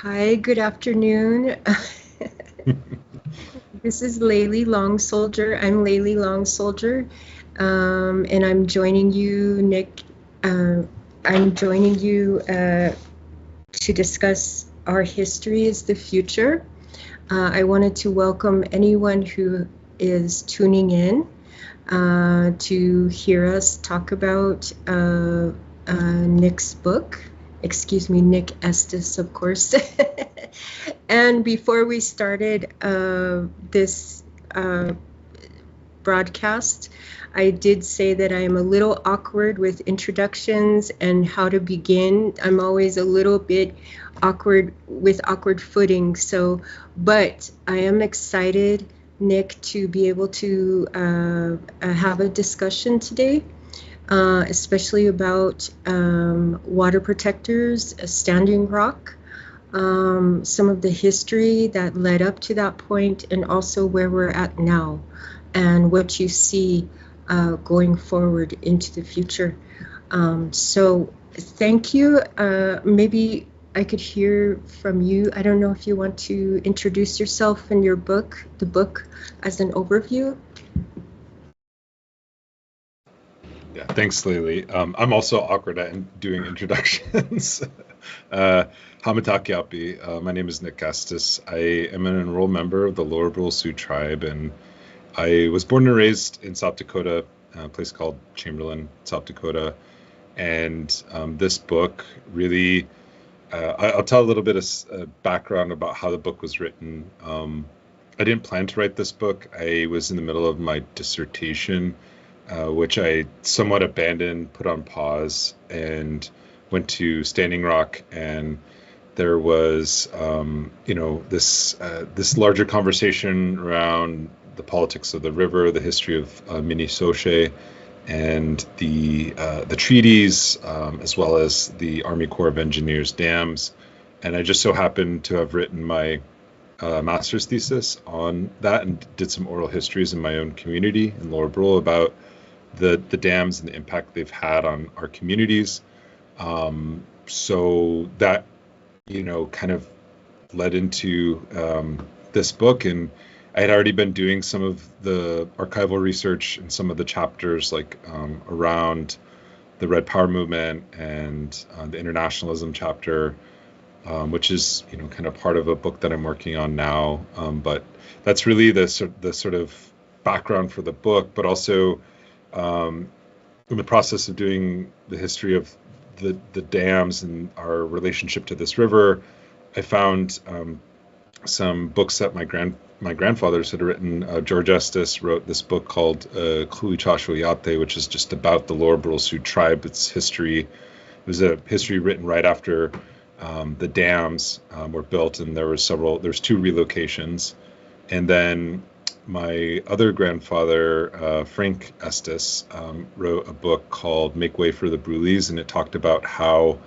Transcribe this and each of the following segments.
Hi, good afternoon. This is Laylee Long Soldier. I'm Laylee Long Soldier, and I'm joining you, Nick. I'm joining you to discuss Our History is the Future. I wanted to welcome anyone who is tuning in to hear us talk about Nick's book. Excuse me, Nick Estes, of course. And before we started this broadcast, I did say that I am a little awkward with introductions and how to begin. I'm always a little bit awkward with awkward footing. But I am excited, Nick, to be able to have a discussion today. Especially about water protectors, Standing Rock, some of the history that led up to that point, and also where we're at now, and what you see going forward into the future. So thank you. Maybe I could hear from you. I don't know if you want to introduce yourself and your book, the book, as an overview. Yeah, thanks, Laylee. I'm also awkward at doing introductions. Hamatakiapi. My name is Nick Estes. I am an enrolled member of the Lower Brule Sioux tribe, and I was born and raised in South Dakota, a place called Chamberlain, South Dakota. And this book really, I'll tell a little bit of background about how the book was written. I didn't plan to write this book. I was in the middle of my dissertation, which I somewhat abandoned, put on pause, and went to Standing Rock. And there was, this larger conversation around the politics of the river, the history of Mni Wiconi, and the treaties, as well as the Army Corps of Engineers dams. And I just so happened to have written my master's thesis on that and did some oral histories in my own community in Lower Brule about the dams and the impact they've had on our communities. So that, kind of led into this book. And I had already been doing some of the archival research in some of the chapters, like around the Red Power movement and the internationalism chapter, which is, kind of part of a book that I'm working on now. But that's really the sort of background for the book, but also in the process of doing the history of the dams and our relationship to this river, I found some books that my grandfathers had written. George Estes wrote this book called Kluichashwayate, which is just about the Lower Brule Sioux tribe, its history. It was a history written right after the dams were built, and there's two relocations. And then my other grandfather, Frank Estes, wrote a book called Make Way for the Bruleys, and it talked about how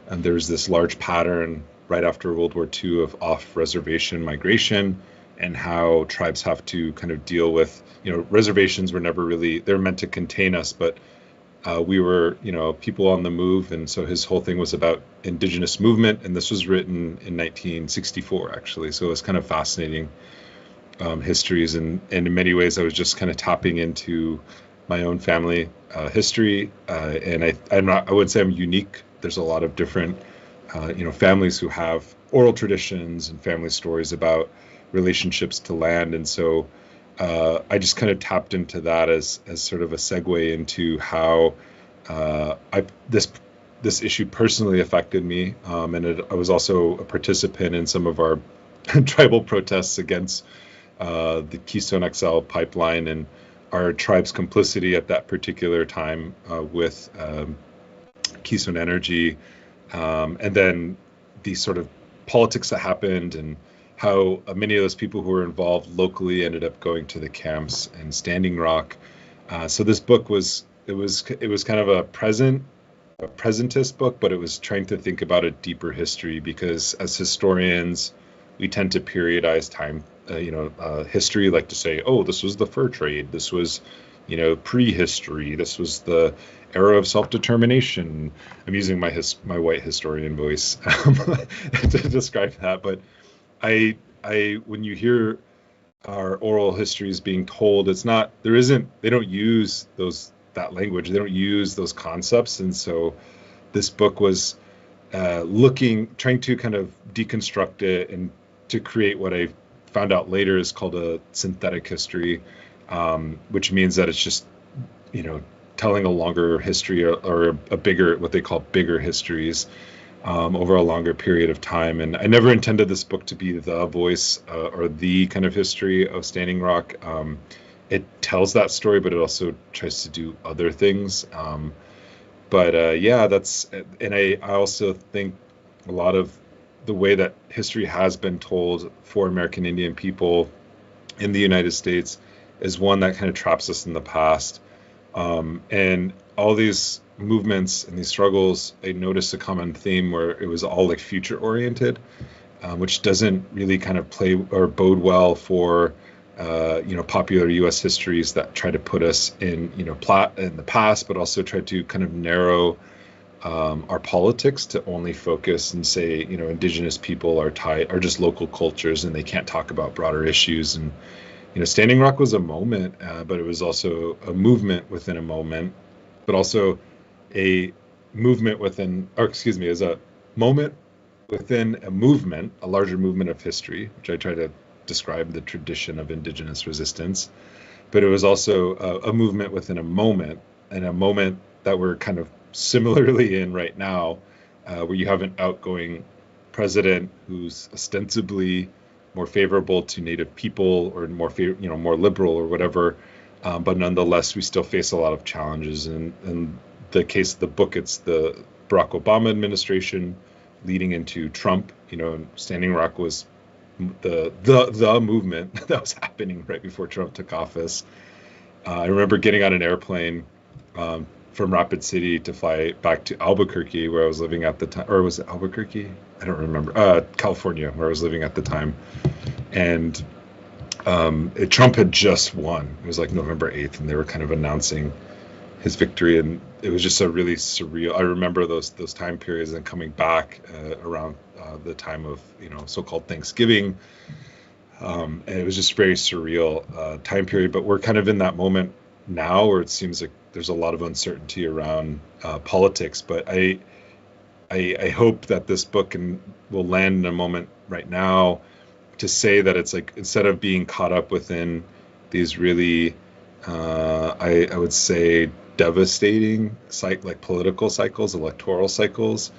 there's this large pattern right after World War II of off-reservation migration, and how tribes have to kind of deal with, reservations were never really, they're meant to contain us, but we were, people on the move. And so his whole thing was about Indigenous movement, and this was written in 1964, actually. So it was kind of fascinating histories, and in many ways I was just kind of tapping into my own family history, and I would say I'm unique. There's a lot of different families who have oral traditions and family stories about relationships to land, and so I just kind of tapped into that as sort of a segue into how this issue personally affected me, and I was also a participant in some of our tribal protests against the Keystone XL pipeline and our tribe's complicity at that particular time with Keystone Energy, and then the sort of politics that happened, and how many of those people who were involved locally ended up going to the camps and Standing Rock. So this book was kind of a presentist book, but it was trying to think about a deeper history, because as historians, we tend to periodize time, history, like to say, oh, this was the fur trade, this was, prehistory. This was the era of self-determination. I'm using my white historian voice to describe that, but when you hear our oral histories being told, they don't use that language, they don't use those concepts, and so this book was trying to kind of deconstruct it and to create what I found out later is called a synthetic history, which means that it's just, telling a longer history or a bigger, what they call bigger histories, over a longer period of time. And I never intended this book to be the voice or the kind of history of Standing Rock. It tells that story, but it also tries to do other things. And I also think a lot of the way that history has been told for American Indian people in the United States is one that kind of traps us in the past. And all these movements and these struggles, I noticed a common theme where it was all like future oriented, which doesn't really kind of play or bode well for popular U.S. histories that try to put us in the past, but also try to kind of narrow our politics to only focus and say Indigenous people are just local cultures and they can't talk about broader issues. And Standing Rock was a moment, but it was also a movement within a moment, but also a movement within, is a moment within a movement, a larger movement of history, which I try to describe the tradition of Indigenous resistance. But it was also a movement within a moment, and a moment that we're kind of similarly in right now, where you have an outgoing president who's ostensibly more favorable to Native people or more liberal or whatever, but nonetheless we still face a lot of challenges. And in the case of the book, it's the Barack Obama administration leading into Trump. Standing Rock was the movement that was happening right before Trump took office. I remember getting on an airplane from Rapid City to fly back to Albuquerque, where I was living at the time, or was it Albuquerque? I don't remember. California, where I was living at the time. And Trump had just won. It was like November 8th, and they were kind of announcing his victory, and it was just a really surreal. I remember those time periods and coming back around the time of so-called Thanksgiving, and it was just very surreal time period. But we're kind of in that moment now where it seems like there's a lot of uncertainty around politics. But I hope that this book will land in a moment right now to say that it's like, instead of being caught up within these really I would say devastating political cycles, electoral cycles,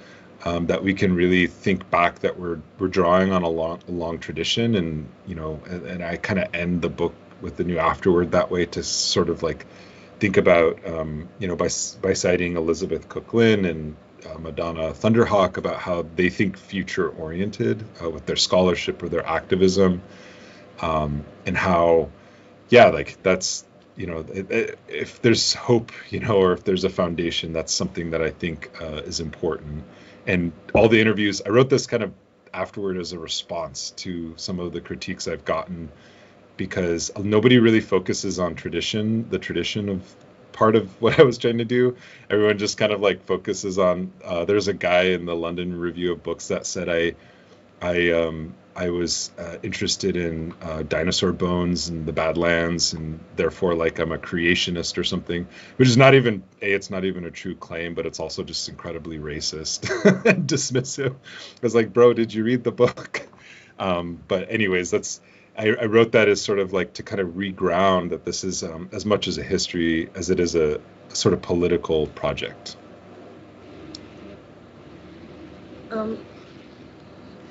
that we can really think back that we're drawing on a long tradition. And and I kind of end the book with the new afterword that way, to sort of like think about by citing Elizabeth Cook Lynn and Madonna Thunderhawk about how they think future oriented with their scholarship or their activism, and how that's if there's hope, or if there's a foundation, that's something that I think is important. And all the interviews, I wrote this kind of afterward as a response to some of the critiques I've gotten, because nobody really focuses on the tradition of part of what I was trying to do. Everyone just kind of like focuses on, there's a guy in the London Review of Books that said I was interested in dinosaur bones and the Badlands, and therefore like I'm a creationist or something, which is not even a true claim, but it's also just incredibly racist and dismissive. I was like, bro, did you read the book? But anyways, I wrote that as sort of like to kind of reground that this is as much as a history as it is a sort of political project.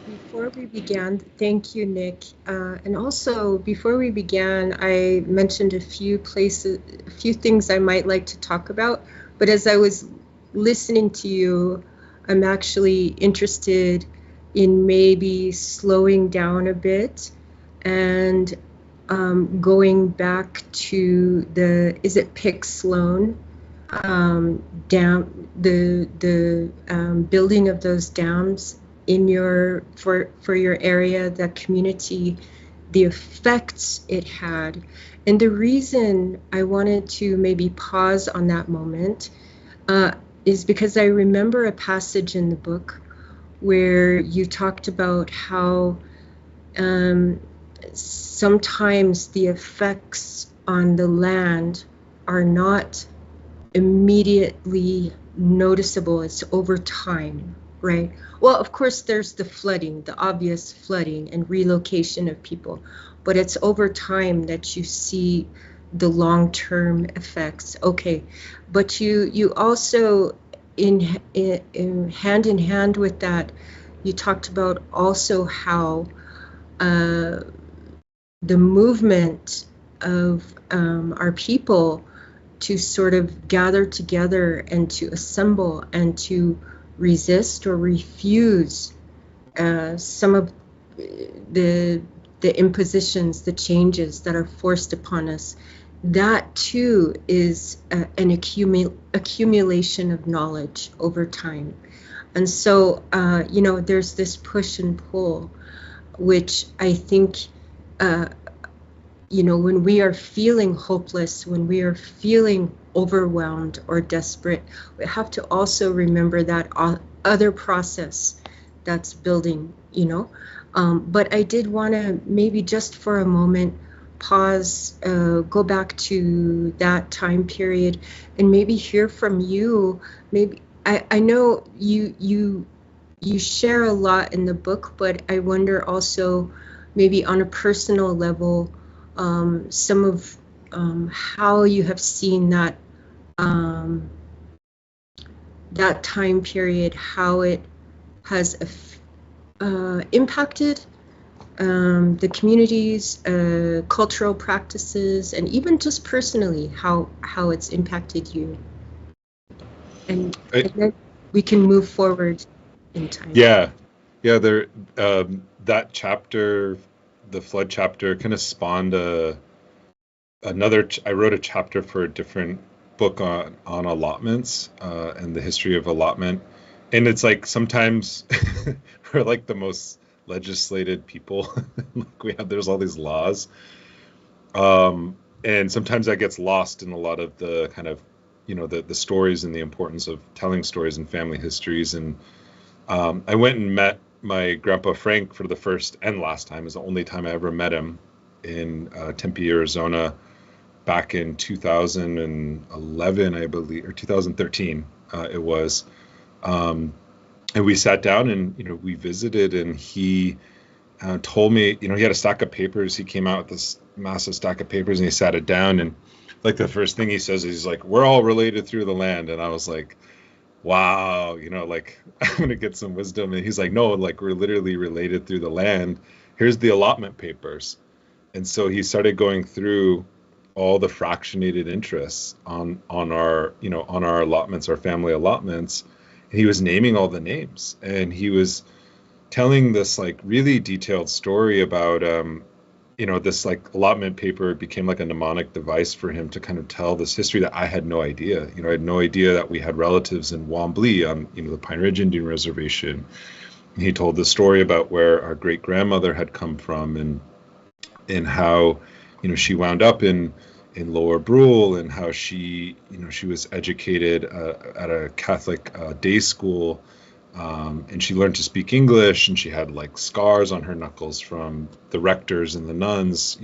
Before we began, thank you, Nick. And also, before we began, I mentioned a few things I might like to talk about. But as I was listening to you, I'm actually interested in maybe slowing down a bit and going back to is it Pick-Sloan dam, the building of those dams for your area, that community, the effects it had. And the reason I wanted to maybe pause on that moment is because I remember a passage in the book where you talked about how sometimes the effects on the land are not immediately noticeable. It's over time, right? Well, of course, there's the flooding, the obvious flooding and relocation of people, but it's over time that you see the long-term effects. Okay, but you also in hand in hand with that, you talked about also how the movement of our people to sort of gather together and to assemble and to resist or refuse some of the impositions, the changes that are forced upon us. That too is an accumulation of knowledge over time. And so, there's this push and pull, which I think, when we are feeling hopeless, when we are feeling overwhelmed or desperate, we have to also remember that other process that's building, But I did want to maybe just for a moment pause, go back to that time period and maybe hear from you. Maybe I know you share a lot in the book, but I wonder also maybe on a personal level, some of how you have seen that that time period, how it has impacted the communities, cultural practices, and even just personally, how it's impacted you. And then we can move forward in time. Yeah, there that chapter, the flood chapter, kind of spawned another. I wrote a chapter for a different book on allotments and the history of allotment, and it's like sometimes we're like the most legislated people. Like there's all these laws, and sometimes that gets lost in a lot of the kind of the stories and the importance of telling stories and family histories. And I went and met my grandpa Frank for the first and last time. It was the only time I ever met him in Tempe, Arizona, back in 2011, I believe, or 2013 it was. And we sat down and, we visited, and he told me, he had a stack of papers. He came out with this massive stack of papers and he sat it down. And like the first thing he says is he's like, "We're all related through the land." And I was like, wow, like I'm going to get some wisdom. And he's like, "No, like we're literally related through the land. Here's the allotment papers." And so he started going through all the fractionated interests on our, on our allotments, our family allotments. And he was naming all the names, and he was telling this like really detailed story about, this like allotment paper became like a mnemonic device for him to kind of tell this history that I had no idea. I had no idea that we had relatives in Wombly on, the Pine Ridge Indian Reservation. And he told the story about where our great grandmother had come from, and how, she wound up in Lower Brule, and how she, she was educated at a Catholic day school, and she learned to speak English, and she had like scars on her knuckles from the rectors and the nuns,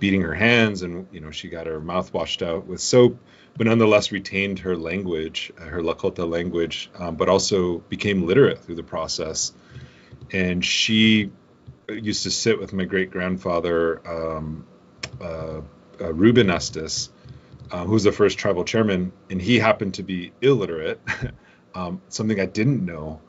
beating her hands, and she got her mouth washed out with soap, but nonetheless retained her language, her Lakota language, but also became literate through the process. And she used to sit with my great grandfather, Reuben Estes, who was the first tribal chairman, and he happened to be illiterate, something I didn't know.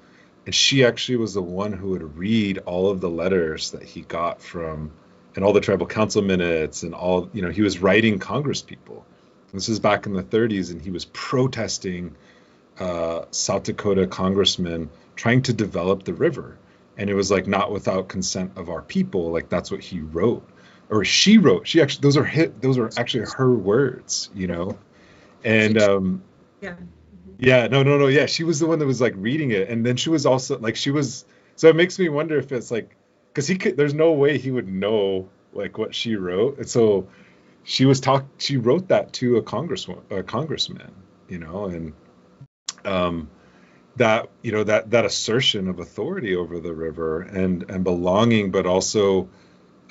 And she actually was the one who would read all of the letters that he got from, and all the tribal council minutes, and all, he was writing Congress people. This is back in the 30s, and he was protesting South Dakota congressmen trying to develop the river. And it was like, not without consent of our people. Like that's what he wrote, or she wrote. She actually, those are actually her words, And Yeah. yeah, no, yeah, she was the one that was like reading it, and then she was also like, so it makes me wonder if it's like, because there's no way he would know like what she wrote, and so she wrote that to a congressman, and um, that that assertion of authority over the river and belonging, but also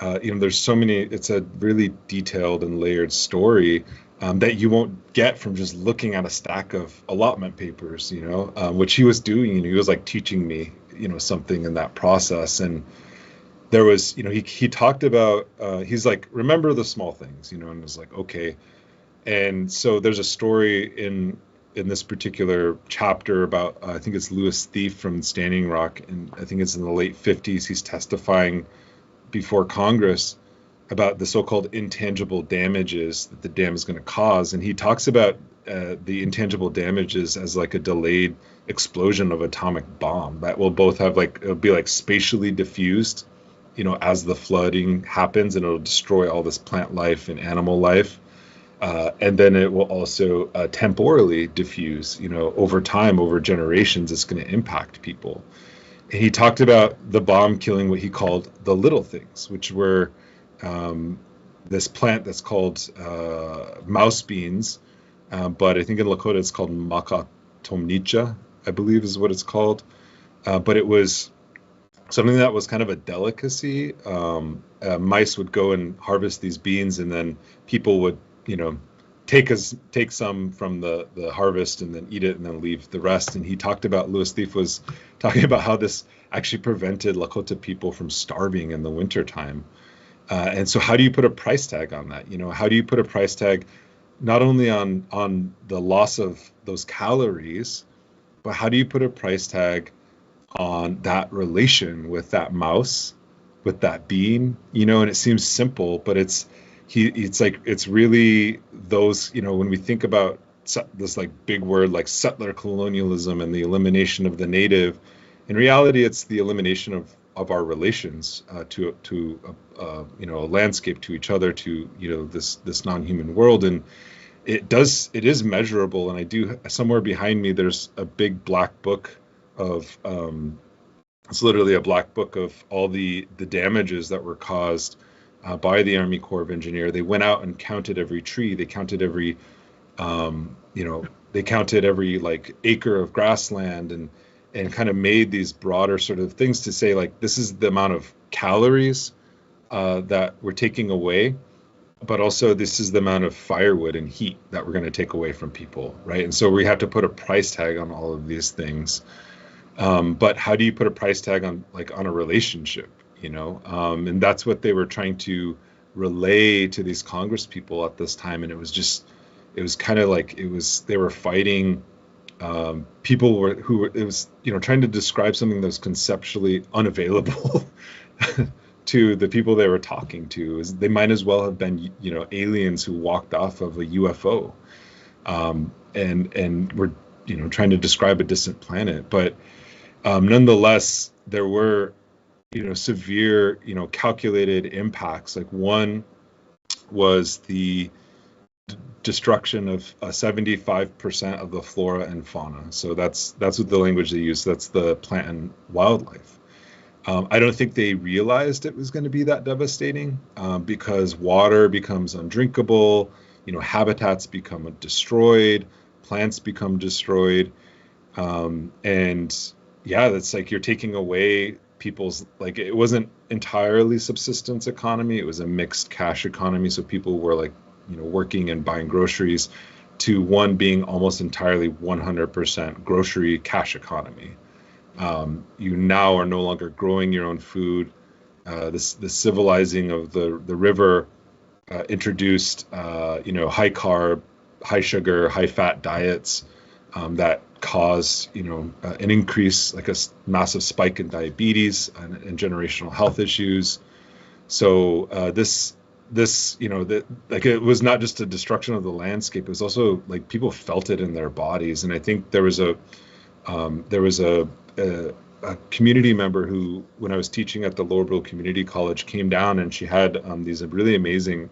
there's so many. It's a really detailed and layered story that you won't get from just looking at a stack of allotment papers, which he was doing. He was like teaching me, something in that process. And there was, he talked about, he's like, remember the small things, and it was like, okay. And so there's a story in this particular chapter about, I think it's Louis Thief from Standing Rock, and I think it's in the late 50s. He's testifying before Congress about the so-called intangible damages that the dam is going to cause, and he talks about the intangible damages as like a delayed explosion of atomic bomb that will both have it'll be like spatially diffused, as the flooding happens, and it'll destroy all this plant life and animal life, and then it will also temporally diffuse, over time, over generations. It's going to impact people. And he talked about the bomb killing what he called the little things, which were this plant that's called mouse beans, but I think in Lakota it's called makatomnicha, I believe is what it's called. But it was something that was kind of a delicacy. Mice would go and harvest these beans, and then people would, take some from the harvest and then eat it and then leave the rest. And he talked about, Louis Thief was talking about how this actually prevented Lakota people from starving in the wintertime. And so how do you put a price tag on that? How do you put a price tag not only on the loss of those calories, but how do you put a price tag on that relation with that mouse, with that bean? And it seems simple, but it's really those, when we think about this like big word like settler colonialism and the elimination of the native, in reality it's the elimination of our relations to a landscape, to each other, to this non-human world. And it is measurable. And I do, somewhere behind me there's a big black book of it's literally a black book of all the damages that were caused by the Army Corps of Engineer. They went out and counted every tree. They counted every, they counted every like acre of grassland, and kind of made these broader sort of things to say, like, this is the amount of calories that we're taking away, but also this is the amount of firewood and heat that we're going to take away from people, right? And so we have to put a price tag on all of these things. But how do you put a price tag on a relationship? And that's what they were trying to relay to these Congress people at this time. And it was kind of like, they were fighting people it was trying to describe something that was conceptually unavailable to the people they were talking to. They might as well have been, aliens who walked off of a UFO, and were, trying to describe a distant planet. But nonetheless, there were, severe, calculated impacts. Like, one was the destruction of 75% of the flora and fauna. So that's what the language they use. That's the plant and wildlife. I don't think they realized it was going to be that devastating, because water becomes undrinkable, habitats become destroyed, plants become destroyed, and yeah, that's like you're taking away people's, like, it wasn't entirely subsistence economy, it was a mixed cash economy. So people were like, working and buying groceries, to one being almost entirely 100% grocery cash economy. You now are no longer growing your own food. The civilizing of the river introduced, high carb, high sugar, high fat diets that caused, an increase, like a massive spike in diabetes and generational health issues. So it was not just a destruction of the landscape. It was also like people felt it in their bodies. And I think there was a community member who, when I was teaching at the Lower Brill Community College, came down, and she had these really amazing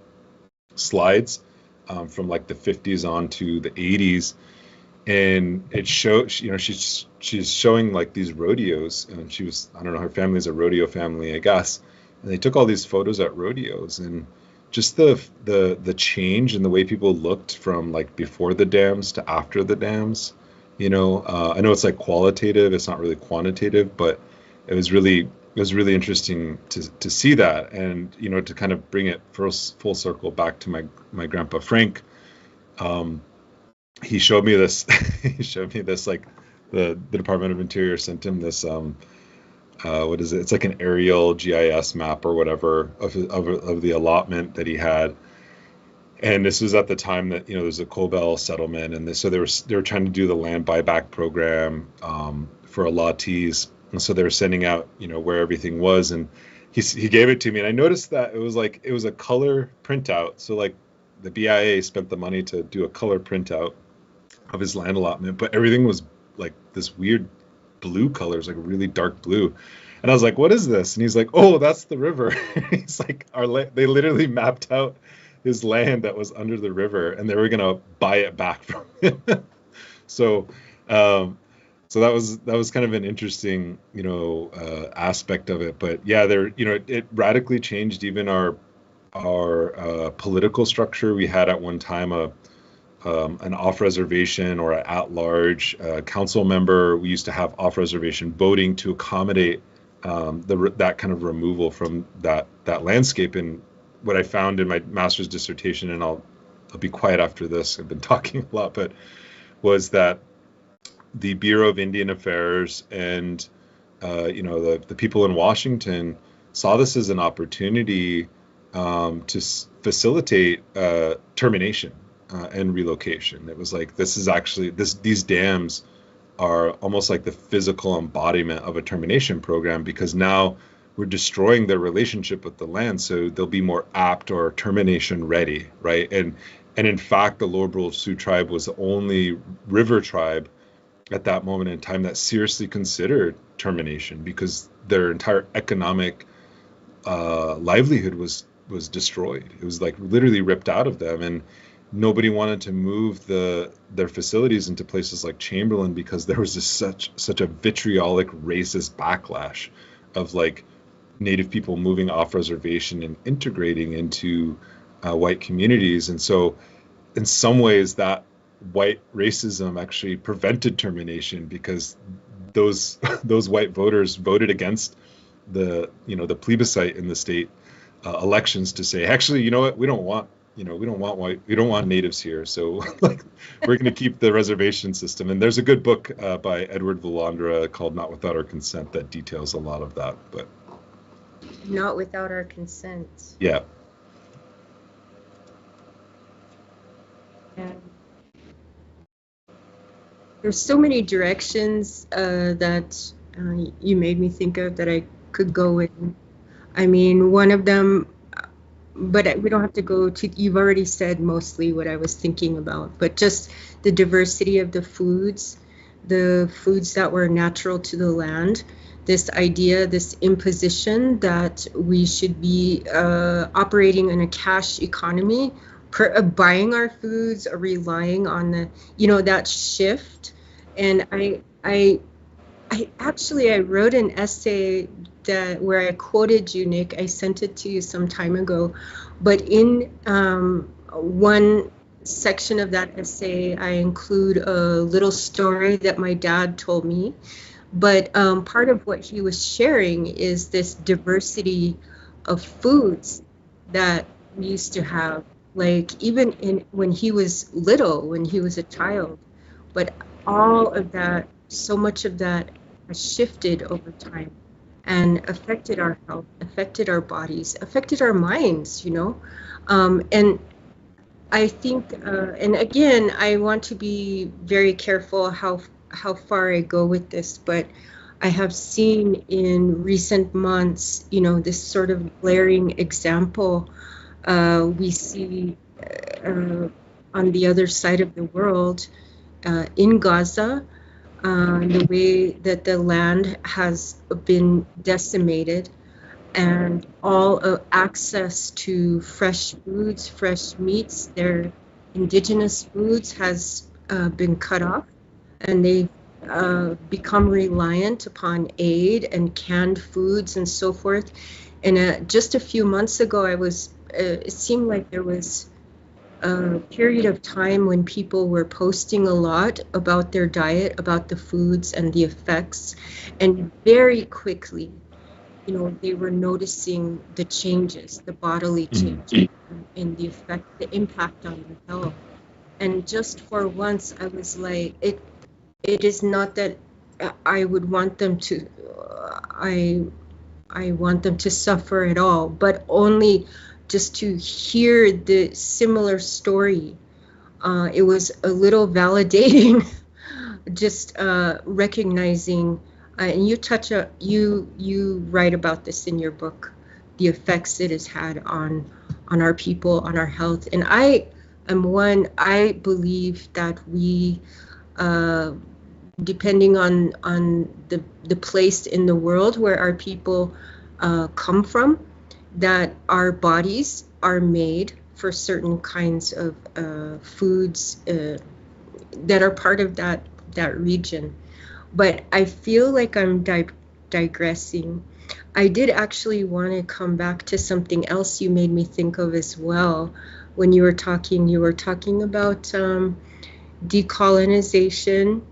slides from like the 50s on to the 80s. And it showed, she's showing like these rodeos, and I don't know, her family's a rodeo family, I guess. And they took all these photos at rodeos, and just the change in the way people looked from like before the dams to after the dams. I know it's like qualitative, it's not really quantitative, but it was really interesting to see that, and to kind of bring it full circle back to my grandpa Frank. He showed me this. He showed me this, like the Department of Interior sent him this. What is it? It's like an aerial GIS map or whatever of the allotment that he had. And this was at the time that there's a Cobell settlement, and so they were trying to do the land buyback program for allottees, and so they were sending out where everything was, and he gave it to me, and I noticed that it was a color printout. So like the BIA spent the money to do a color printout of his land allotment, but everything was like this weird blue colors, like really dark blue. And I was like, what is this? And he's like, oh, that's the river. He's like, they literally mapped out his land that was under the river, and they were gonna buy it back from him. So that was kind of an interesting aspect of it. But yeah, it radically changed even our political structure. We had at one time an off-reservation or an at-large council member. We used to have off-reservation voting to accommodate that kind of removal from that landscape. And what I found in my master's dissertation, and I'll be quiet after this, I've been talking a lot, but was that the Bureau of Indian Affairs and the people in Washington saw this as an opportunity to facilitate termination and relocation. It was like, this is actually these dams are almost like the physical embodiment of a termination program, because now we're destroying their relationship with the land, so they'll be more apt or termination ready, right? And in fact, the Lower Brule Sioux tribe was the only river tribe at that moment in time that seriously considered termination, because their entire economic livelihood was destroyed. It was like literally ripped out of them, and nobody wanted to move their facilities into places like Chamberlain, because there was such a vitriolic racist backlash of like Native people moving off reservation and integrating into white communities. And so in some ways that white racism actually prevented termination, because those white voters voted against the plebiscite in the state elections to say, actually, you know what, we don't want natives here, so like we're going to keep the reservation system. And there's a good book by Edward Villandra called Not Without Our Consent that details a lot of that. But Not Without Our Consent. Yeah. And there's so many directions that you made me think of that I could go in. I mean, one of them, but we don't have to go to, you've already said mostly what I was thinking about, but just the diversity of the foods that were natural to the land, this idea, this imposition that we should be operating in a cash economy, buying our foods or relying on that shift. And I wrote an essay where I quoted you, Nick. I sent it to you some time ago, but in one section of that essay, I include a little story that my dad told me. But part of what he was sharing is this diversity of foods that we used to have, like even when he was little, when he was a child. But all of that, so much of that has shifted over time and affected our health, affected our bodies, affected our minds, and I think, and again, I want to be very careful how far I go with this, but I have seen in recent months, this sort of glaring example we see on the other side of the world, in Gaza, the way that the land has been decimated, and all access to fresh foods, fresh meats, their indigenous foods has been cut off, and they've become reliant upon aid and canned foods and so forth. And just a few months ago, I was it seemed like there was a period of time when people were posting a lot about their diet, about the foods and the effects, and very quickly, they were noticing the changes, the bodily changes, and the effect, the impact on their health. And just for once, I was like, it is not that I would want them to, I want them to suffer at all, but only just to hear the similar story. It was a little validating, just recognizing, and you write about this in your book, the effects it has had on our people, on our health. And I believe that we, depending on the place in the world where our people come from, that our bodies are made for certain kinds of foods that are part of that region. But I feel like I'm digressing. I did actually want to come back to something else you made me think of as well. When you were talking about decolonization.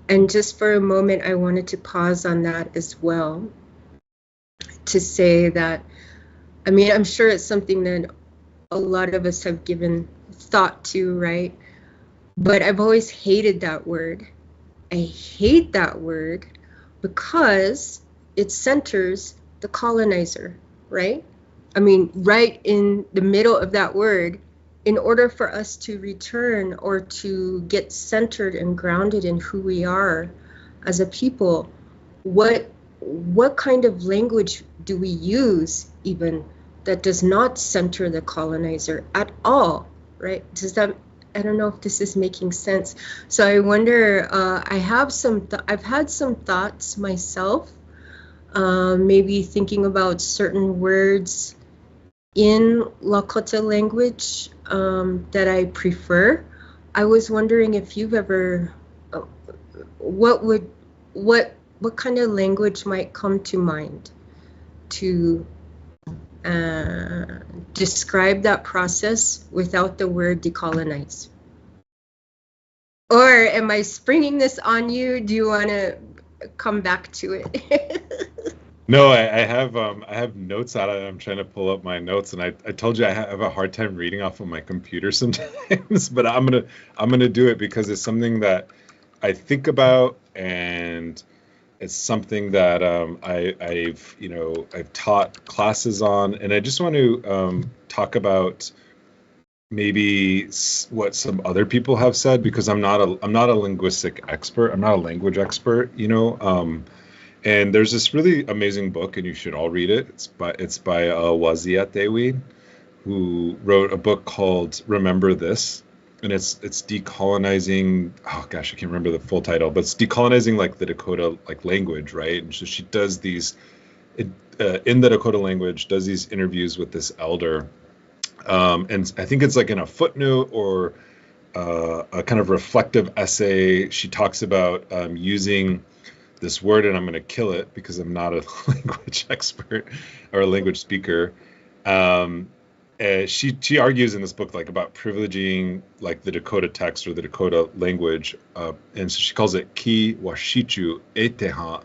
And just for a moment, I wanted to pause on that as well, to say that, I mean, I'm sure it's something that a lot of us have given thought to, right? But I've always hated that word. I hate that word because it centers the colonizer, right? I mean, right in the middle of that word, in order for us to return or to get centered and grounded in who we are as a people, what kind of language do we use even that does not center the colonizer at all, right? I don't know if this is making sense. So I wonder, I've had some thoughts myself, maybe thinking about certain words in Lakota language that I prefer. I was wondering if you've ever, what kind of language might come to mind to describe that process without the word decolonize? Or am I springing this on you? Do you want to come back to it? No, I have notes out of it. I'm trying to pull up my notes, and I told you I have a hard time reading off of my computer sometimes, but I'm gonna do it because it's something that I think about, and it's something that I've taught classes on, and I just want to talk about maybe what some other people have said, because I'm not a linguistic expert. I'm not a language expert, and there's this really amazing book, and you should all read it. It's by Wazia Dewi, who wrote a book called Remember This, and it's decolonizing. Oh gosh, I can't remember the full title, but it's decolonizing like the Dakota language, right? And so she does these in the Dakota language, does these interviews with this elder, and I think it's like in a footnote or a kind of reflective essay. She talks about using this word, and I'm going to kill it because I'm not a language expert or a language speaker. She argues in this book about privileging the Dakota text or the Dakota language, and so she calls it ki washichu eteha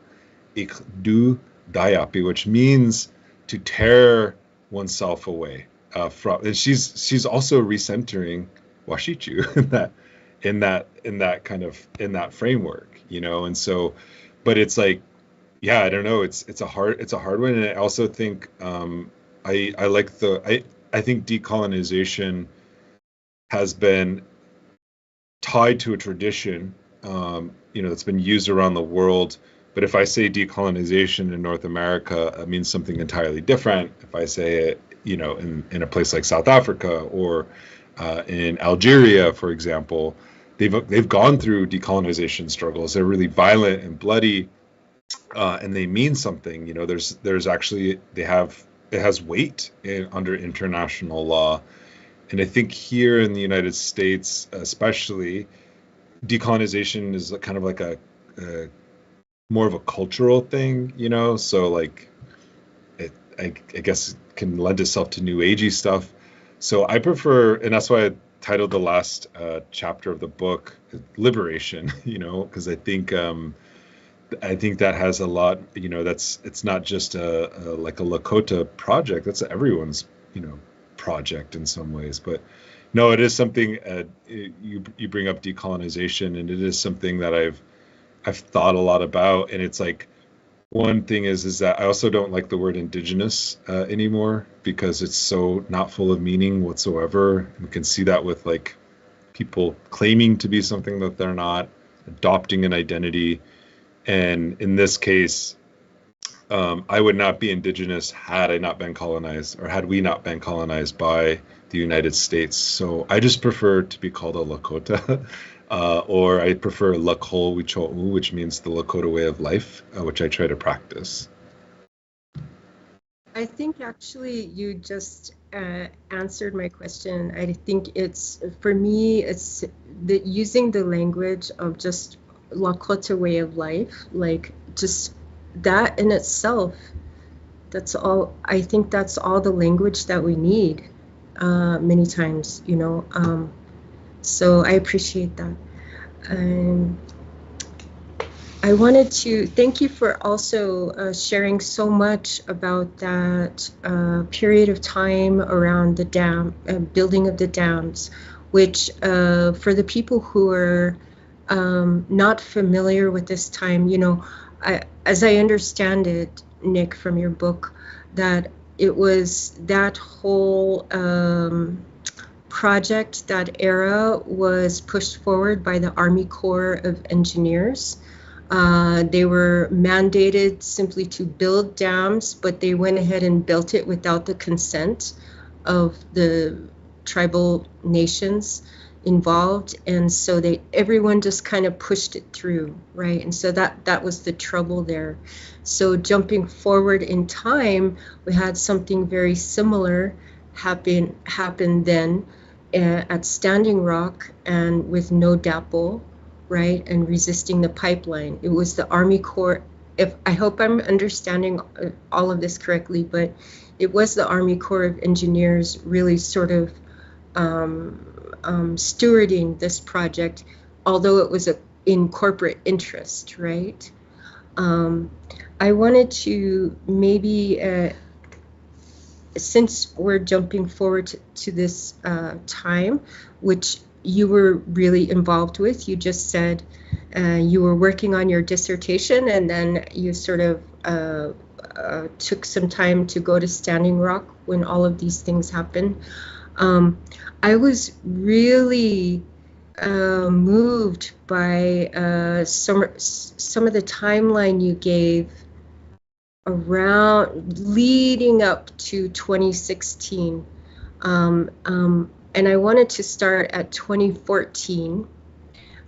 ikdu dayapi, which means to tear oneself away from. And she's also recentering washichu in that framework, and so. But it's yeah, I don't know. It's a hard one, and I also think I think decolonization has been tied to a tradition, that's been used around the world. But if I say decolonization in North America, it means something entirely different. If I say it, in a place like South Africa or in Algeria, for example. They've gone through decolonization struggles. They're really violent and bloody, and they mean something. There's actually it has weight under international law, and I think here in the United States, especially, decolonization is kind of like a more of a cultural thing. So I guess it can lend itself to new agey stuff. So I prefer, and that's why I titled the last chapter of the book "Liberation." Because I think that has a lot. It's not just like a Lakota project. That's everyone's project in some ways. But no, it is something. You bring up decolonization, and it is something that I've thought a lot about. And it's like, one thing is that I also don't like the word Indigenous anymore, because it's so not full of meaning whatsoever. You can see that with like people claiming to be something that they're not, adopting an identity. And in this case, I would not be Indigenous had I not been colonized, or had we not been colonized by the United States. So I just prefer to be called a Lakota, or I prefer Lakol Wicho'u, which means the Lakota way of life, which I try to practice. I think actually you just answered my question. I think for me, it's using the language of just Lakota way of life, like just that in itself. That's all. I think that's all the language that we need many times, so I appreciate that. I wanted to thank you for also sharing so much about that period of time around the building of the dams, which for the people who are not familiar with this time, as I understand it, Nick, from your book, that it was that whole project, that era was pushed forward by the Army Corps of Engineers. They were mandated simply to build dams, but they went ahead and built it without the consent of the tribal nations involved, and so everyone just kind of pushed it through, right? And so that was the trouble there. So jumping forward in time, we had something very similar happen then at Standing Rock, and with no DAPL, right, and resisting the pipeline. It was the Army Corps. I hope I'm understanding all of this correctly, but it was the Army Corps of Engineers really sort of stewarding this project, although it was in corporate interest, right? I wanted to maybe, since we're jumping forward to this time, which you were really involved with, you just said you were working on your dissertation, and then you sort of took some time to go to Standing Rock when all of these things happened. I was really moved by some of the timeline you gave around leading up to 2016. And I wanted to start at 2014,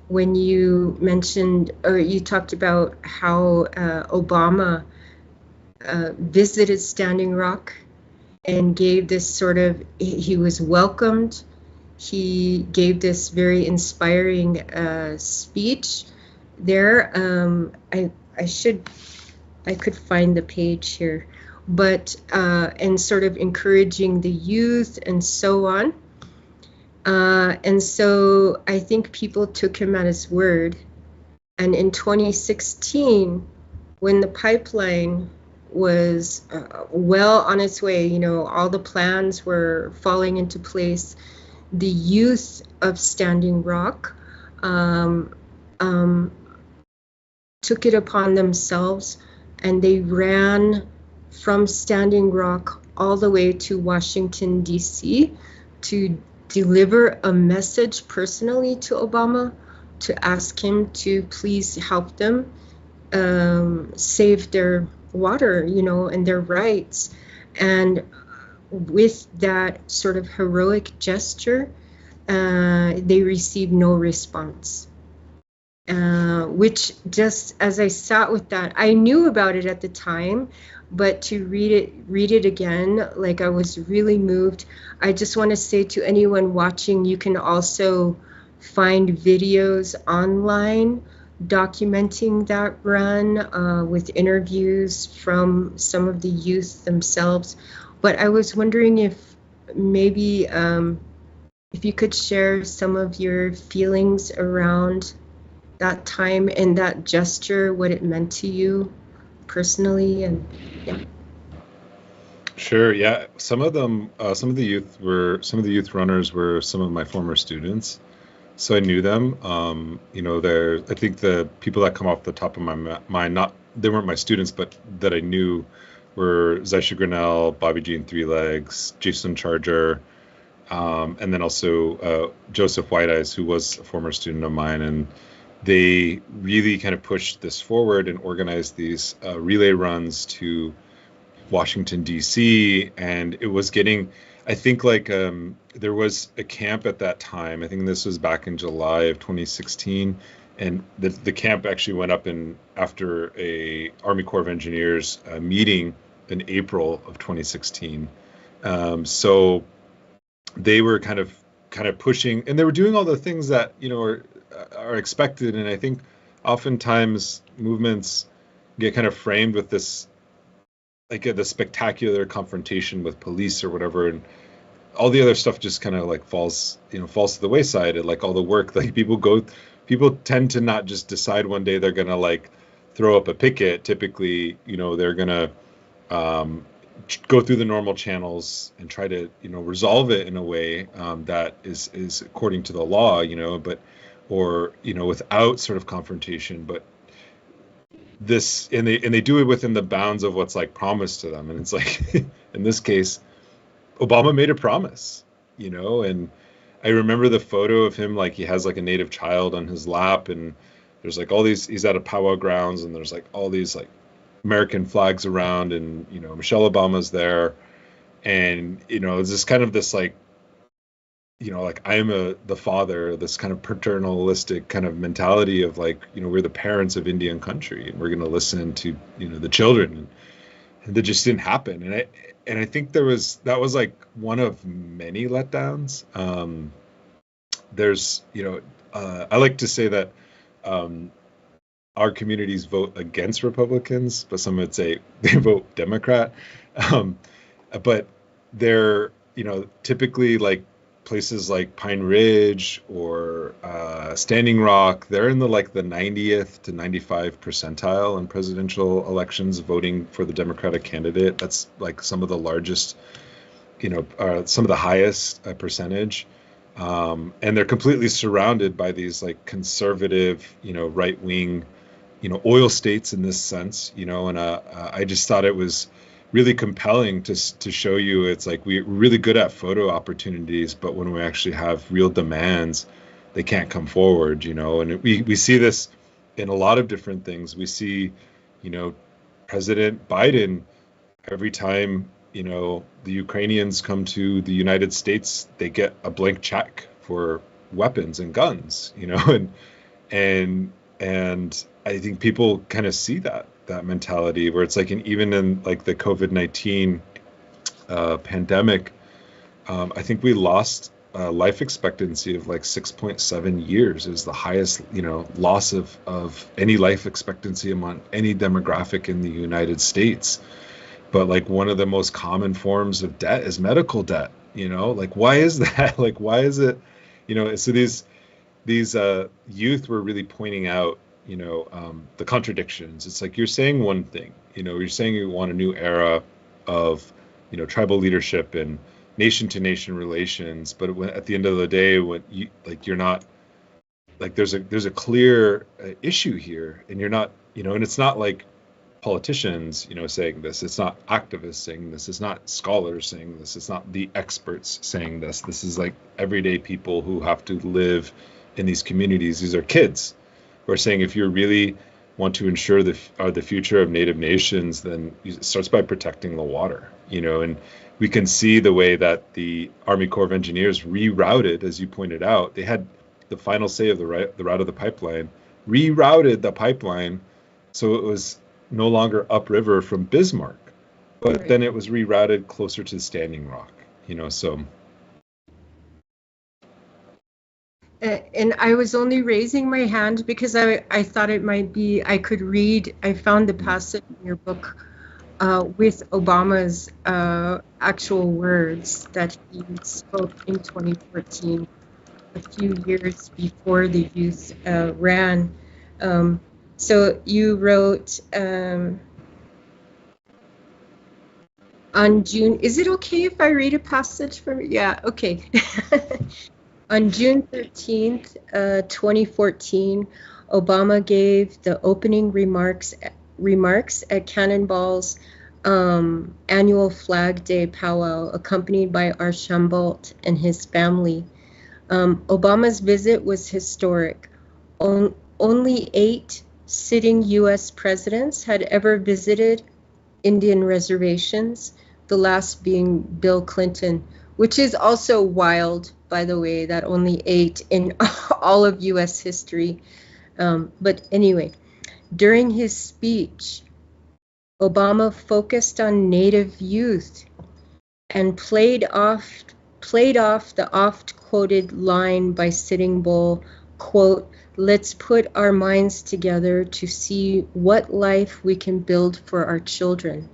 when you mentioned, or you talked about how Obama visited Standing Rock and gave this sort of, he was welcomed. He gave this very inspiring speech there. I could find the page here, but and sort of encouraging the youth and so on. And so I think people took him at his word. And in 2016, when the pipeline was well on its way, all the plans were falling into place, the youth of Standing Rock took it upon themselves, and they ran from Standing Rock all the way to Washington, D.C. to deliver a message personally to Obama, to ask him to please help them save their water, and their rights. And with that sort of heroic gesture, they received no response. Which, just as I sat with that, I knew about it at the time, but to read it again, like, I was really moved. I just want to say to anyone watching, you can also find videos online documenting that run with interviews from some of the youth themselves. But I was wondering if maybe if you could share some of your feelings around that time and that gesture, what it meant to you personally, and yeah. Sure. Yeah. Some of them, some of the youth runners were some of my former students. So I knew them. I think the people that come off the top of my mind, not they weren't my students, but that I knew were Zaisha Grinnell, Bobby Jean Three Legs, Jason Charger, and then also Joseph White Eyes, who was a former student of mine. And they really kind of pushed this forward and organized these relay runs to Washington, D.C. And it was getting, I think, like there was a camp at that time. I think this was back in July of 2016. And the camp actually went up after a Army Corps of Engineers meeting in April of 2016. So they were kind of pushing, and they were doing all the things that are expected. And I think oftentimes movements get kind of framed with this, like the spectacular confrontation with police or whatever, and all the other stuff just kind of like falls to the wayside. And like all the work, like people tend to not just decide one day they're gonna like throw up a picket. Typically, they're gonna go through the normal channels and try to resolve it in a way that is according to the law, or without sort of confrontation. But this, and they do it within the bounds of what's like promised to them. And it's like in this case, Obama made a promise, and I remember the photo of him, like he has like a native child on his lap, and there's like all these, he's at a powwow grounds, and there's like all these like American flags around, and Michelle Obama's there, and it's just kind of this like like I'm the father, this kind of paternalistic kind of mentality of like, we're the parents of Indian country, and we're going to listen to, the children. And that just didn't happen. And I think that was like one of many letdowns. There's, I like to say that our communities vote against Republicans, but some would say they vote Democrat. But they're, typically like places like Pine Ridge or Standing Rock, they're in the 90th to 95 percentile in presidential elections voting for the Democratic candidate. That's like some of the largest, some of the highest percentage. And they're completely surrounded by these like conservative, right wing, oil states in this sense, and I just thought it was really compelling to show you it's like we're really good at photo opportunities, but when we actually have real demands, they can't come forward, and we see this in a lot of different things. We see, President Biden, every time, the Ukrainians come to the United States, they get a blank check for weapons and guns, and I think people kind of see that mentality where it's like, and even in like the COVID-19 pandemic, I think we lost life expectancy of like 6.7 years is the highest, loss of any life expectancy among any demographic in the United States. But like one of the most common forms of debt is medical debt, like why is that? Like, why is it, so these youth were really pointing out, the contradictions. It's like you're saying one thing, you're saying you want a new era of, tribal leadership and nation to nation relations, but at the end of the day, when you're not like there's a clear issue here, and you're not, and it's not like politicians, saying this. It's not activists saying this. It's not scholars saying this. It's not the experts saying this. This is like everyday people who have to live in these communities. These are kids. We're saying if you really want to ensure the future of Native nations, then it starts by protecting the water, and we can see the way that the Army Corps of Engineers rerouted, as you pointed out. They had the final say of the route of the pipeline, rerouted the pipeline so it was no longer upriver from Bismarck, but right. Then it was rerouted closer to Standing Rock, so. And I was only raising my hand because I thought it might be, I could read, I found the passage in your book with Obama's actual words that he spoke in 2014, a few years before the youth ran. So you wrote on June, is it okay if I read a passage from, yeah, okay. On June 13th, 2014, Obama gave the opening remarks at Cannonball's annual Flag Day powwow, accompanied by Archambault and his family. Obama's visit was historic. Only 8 sitting U.S. presidents had ever visited Indian reservations, the last being Bill Clinton, which is also wild, by the way, that only 8 in all of U.S. history. But anyway, during his speech, Obama focused on Native youth and played off the oft-quoted line by Sitting Bull, quote, "Let's put our minds together to see what life we can build for our children."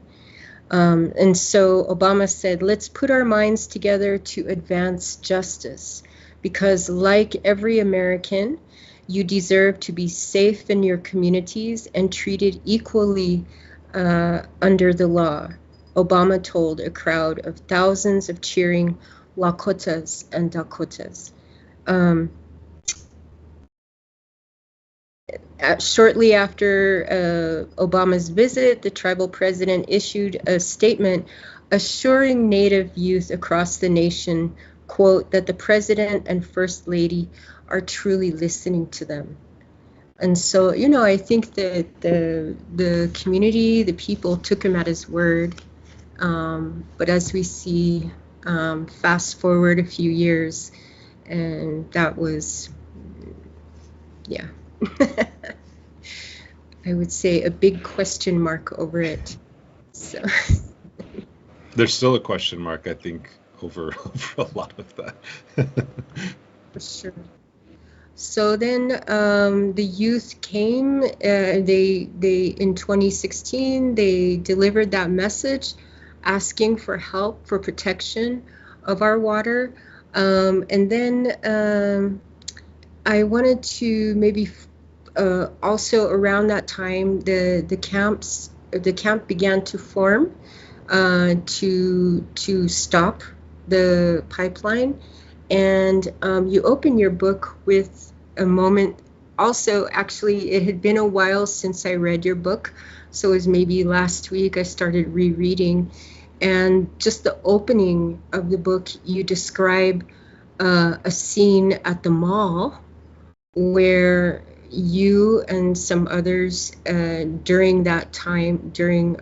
And so Obama said, let's put our minds together to advance justice, because like every American, you deserve to be safe in your communities and treated equally under the law. Obama told a crowd of thousands of cheering Lakotas and Dakotas. Shortly after Obama's visit, the tribal president issued a statement assuring Native youth across the nation, quote, that the president and first lady are truly listening to them. And so, you know, I think that the community, the people took him at his word. But as we see, fast forward a few years, and that was, yeah. I would say a big question mark over it. So There's still a question mark, I think, over a lot of that. for sure. So then the youth came. They in 2016 they delivered that message, asking for help for protection of our water. And then I wanted to maybe also around that time the camp began to form to stop the pipeline. And you open your book with a moment. Also, actually, it had been a while since I read your book, so it was maybe last week I started rereading. And just the opening of the book, you describe a scene at the mall where you and some others during that time, during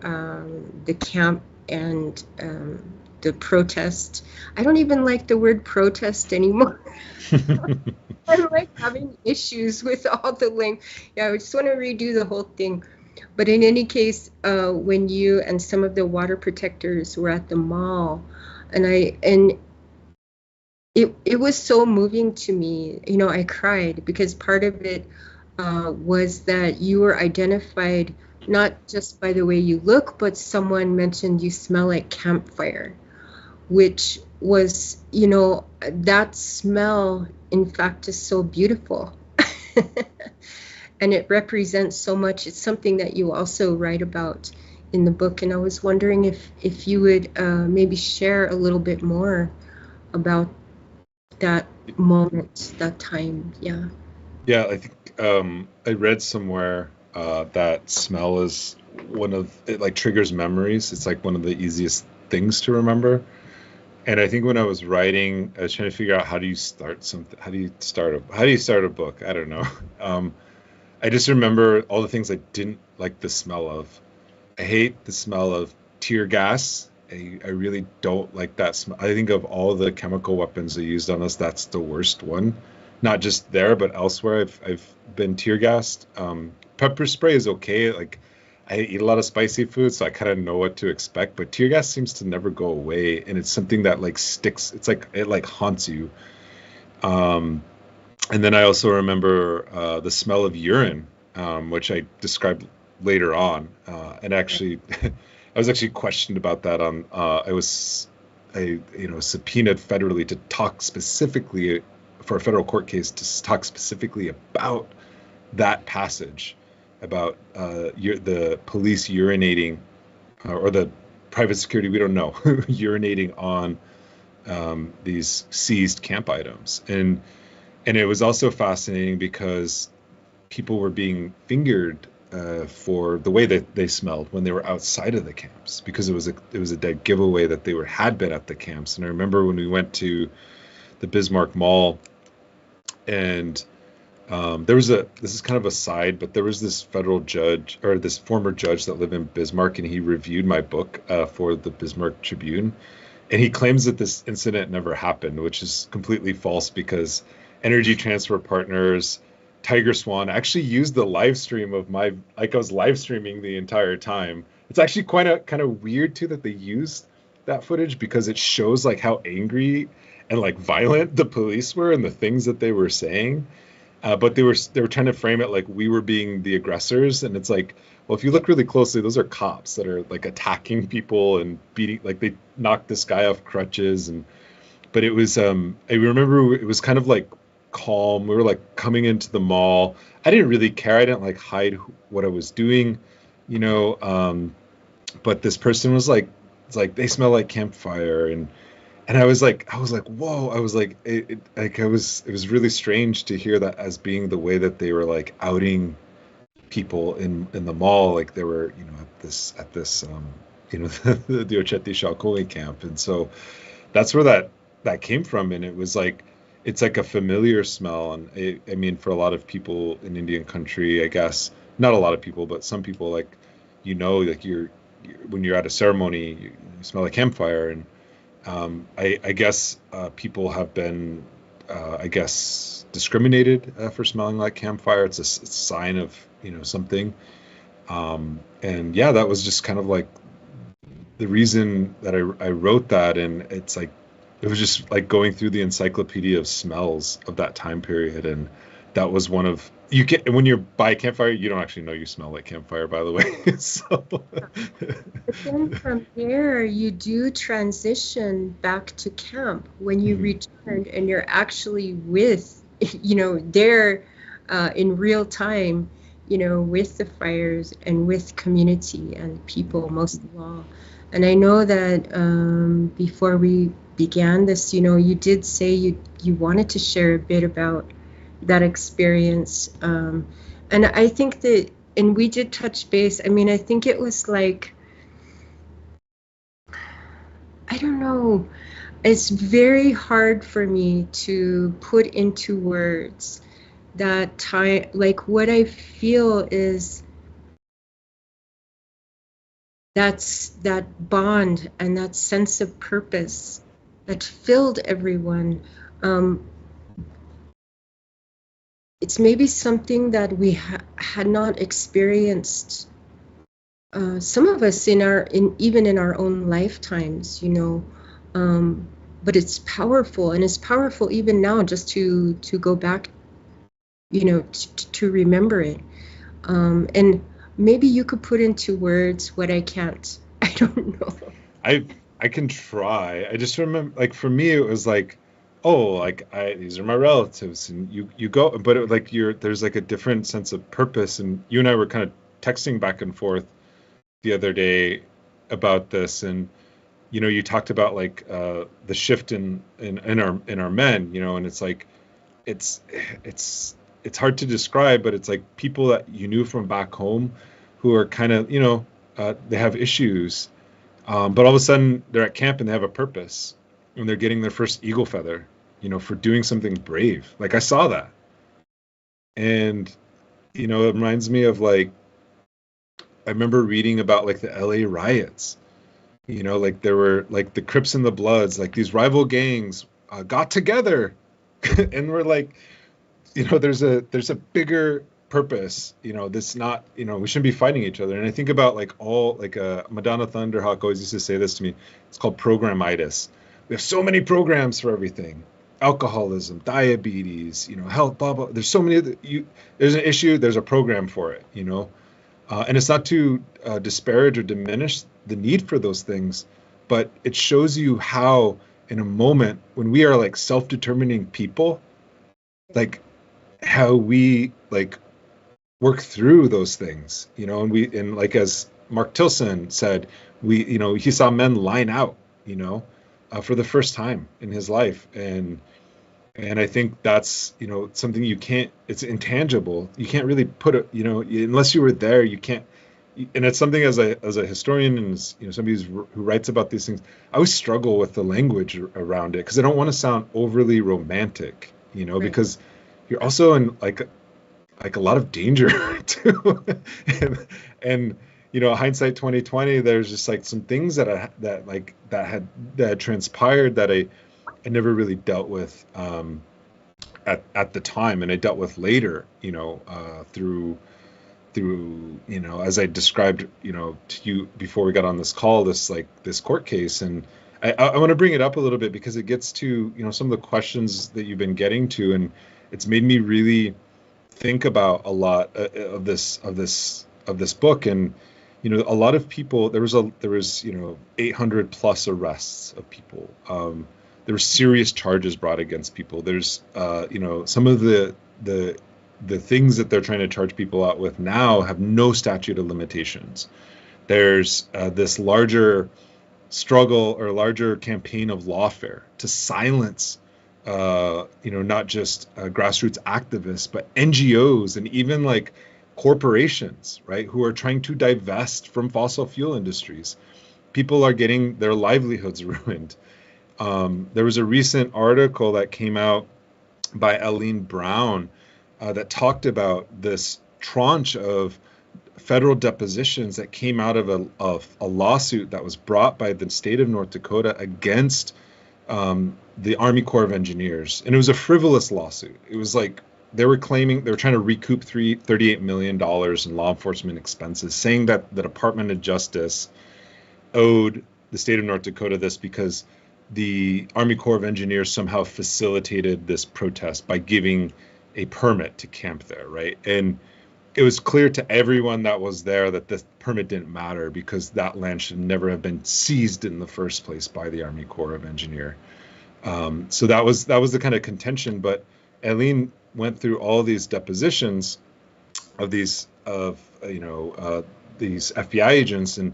the camp and the protest. I don't even like the word protest anymore. I'm like having issues with all the length. Yeah, I just want to redo the whole thing. But in any case, when you and some of the water protectors were at the mall, and it was so moving to me. You know, I cried because part of it was that you were identified not just by the way you look, but someone mentioned you smell like campfire, which was, you know, that smell, in fact, is so beautiful. And it represents so much. It's something that you also write about in the book. And I was wondering if you would maybe share a little bit more about that moment, that time. Yeah. Yeah, I think I read somewhere that smell is one of it like triggers memories. It's like one of the easiest things to remember. And I think when I was writing, I was trying to figure out how do you start something, how do you start a book? I don't know. I just remember all the things I didn't like the smell of. I hate the smell of tear gas. I really don't like that smell. I think of all the chemical weapons they used on us, that's the worst one. Not just there, but elsewhere. I've been tear gassed. Pepper spray is okay. Like I eat a lot of spicy food, so I kind of know what to expect. But tear gas seems to never go away, and it's something that like sticks. It's like it like haunts you. Um, and then I also remember the smell of urine, which I described later on. And actually, I was actually questioned about that on I subpoenaed federally to talk specifically for a federal court case to talk specifically about that passage about the police urinating or the private security, we don't know, urinating on these seized camp items. And it was also fascinating because people were being fingered for the way that they smelled when they were outside of the camps, because it was a dead giveaway that they had been at the camps. And I remember when we went to the Bismarck Mall, and this is kind of a side, but there was this federal judge, or this former judge that lived in Bismarck, and he reviewed my book for the Bismarck Tribune. And he claims that this incident never happened, which is completely false, because Energy Transfer Partners, Tiger Swan actually used the live stream of I was live streaming the entire time. It's actually kind of weird too that they used that footage, because it shows like how angry and like violent the police were and the things that they were saying. But they were trying to frame it like we were being the aggressors, and it's like, well, if you look really closely, those are cops that are like attacking people and beating, like they knocked this guy off crutches. But it was I remember it was kind of like calm. We were like coming into the mall. I didn't really care. I didn't like hide what I was doing, you know. But this person was like, it's like they smell like campfire, and I was like, whoa! I was like, it was really strange to hear that as being the way that they were like outing people in the mall, like they were, you know, at this the Ocheti Shalkoli camp. And so that's where that came from. And it was like, it's like a familiar smell. And I mean, for a lot of people in Indian country, I guess, not a lot of people, but some people, like, you know, like when you're at a ceremony, you smell like campfire. And I guess people have been, I guess, discriminated for smelling like campfire. It's a sign of, you know, something. And yeah, that was just kind of like the reason that I wrote that. And it's like, it was just like going through the encyclopedia of smells of that time period. And that was one of, you get, when you're by a campfire, you don't actually know you smell like campfire, by the way. So. But then from there, you do transition back to camp when you return, and you're actually with, you know, there in real time, you know, with the fires and with community and people, most of all. And I know that before we began this, you know, you did say you wanted to share a bit about that experience. And I think that, and we did touch base. I mean, I think it was like, I don't know, it's very hard for me to put into words that time, like what I feel is that's that bond and that sense of purpose that filled everyone. It's maybe something that we had not experienced, some of us even in our own lifetimes, you know. But it's powerful, and it's powerful even now just to go back, you know, to remember it. And maybe you could put into words what I can't. I don't know. I can try. I just remember, like, for me, it was like, oh, like these are my relatives, and you go, but it, like there's like a different sense of purpose. And you and I were kind of texting back and forth the other day about this, and you know, you talked about like the shift in our men, you know, and it's like it's hard to describe, but it's like people that you knew from back home who are kind of, you know, they have issues, but all of a sudden they're at camp and they have a purpose, and they're getting their first eagle feather, you know, for doing something brave. Like I saw that, and you know, it reminds me of like, I remember reading about like the LA riots. You know, like there were like the Crips and the Bloods, like these rival gangs got together, and we're like, you know, there's a bigger purpose. You know, this not, you know, we shouldn't be fighting each other. And I think about like all like Madonna Thunderhawk always used to say this to me. It's called programitis. We have so many programs for everything: alcoholism, diabetes, you know, health, blah blah. There's so many. There's an issue. There's a program for it. You know. And it's not to disparage or diminish the need for those things, but it shows you how, in a moment when we are like self-determining people, like how we like work through those things, and like as Mark Tilson said, he saw men line out, for the first time in his life, and I think that's something it's intangible. You can't really put it, unless you were there, you can't. And it's something as a historian and as, somebody who writes about these things, I always struggle with the language around it because I don't want to sound overly romantic, Right. because you're also in like a lot of danger too. and hindsight 2020, there's just like some things that had transpired that I never really dealt with at the time, and I dealt with later, through as I described, to you before we got on this call, this court case. And I want to bring it up a little bit because it gets to some of the questions that you've been getting to, and it's made me really think about a lot of this book. And a lot of people, there was 800 plus arrests of people. There were serious charges brought against people. There's some of the things that they're trying to charge people out with now have no statute of limitations. There's this larger struggle or larger campaign of lawfare to silence not just grassroots activists, but NGOs and even like corporations, right, who are trying to divest from fossil fuel industries. People are getting their livelihoods ruined. There was a recent article that came out by Eileen Brown that talked about this tranche of federal depositions that came out of a lawsuit that was brought by the state of North Dakota against the Army Corps of Engineers. And it was a frivolous lawsuit. It was like they were trying to recoup $38 million in law enforcement expenses, saying that the Department of Justice owed the state of North Dakota this because the Army Corps of Engineers somehow facilitated this protest by giving a permit to camp there, right? And it was clear to everyone that was there that this permit didn't matter because that land should never have been seized in the first place by the Army Corps of Engineers. So that was the kind of contention. But Eileen went through all these depositions of these FBI agents, and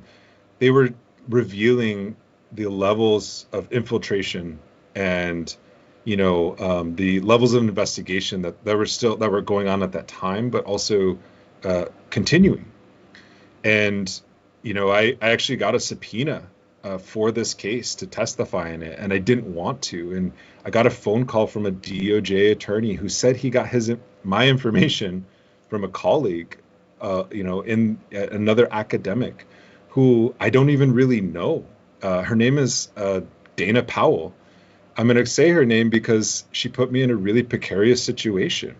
they were revealing the levels of infiltration and the levels of investigation that were going on at that time, but also continuing. And I actually got a subpoena for this case to testify in it, and I didn't want to. And I got a phone call from a DOJ attorney who said he got my information from a colleague, in another academic who I don't even really know. Her name is Dana Powell. I'm going to say her name because she put me in a really precarious situation.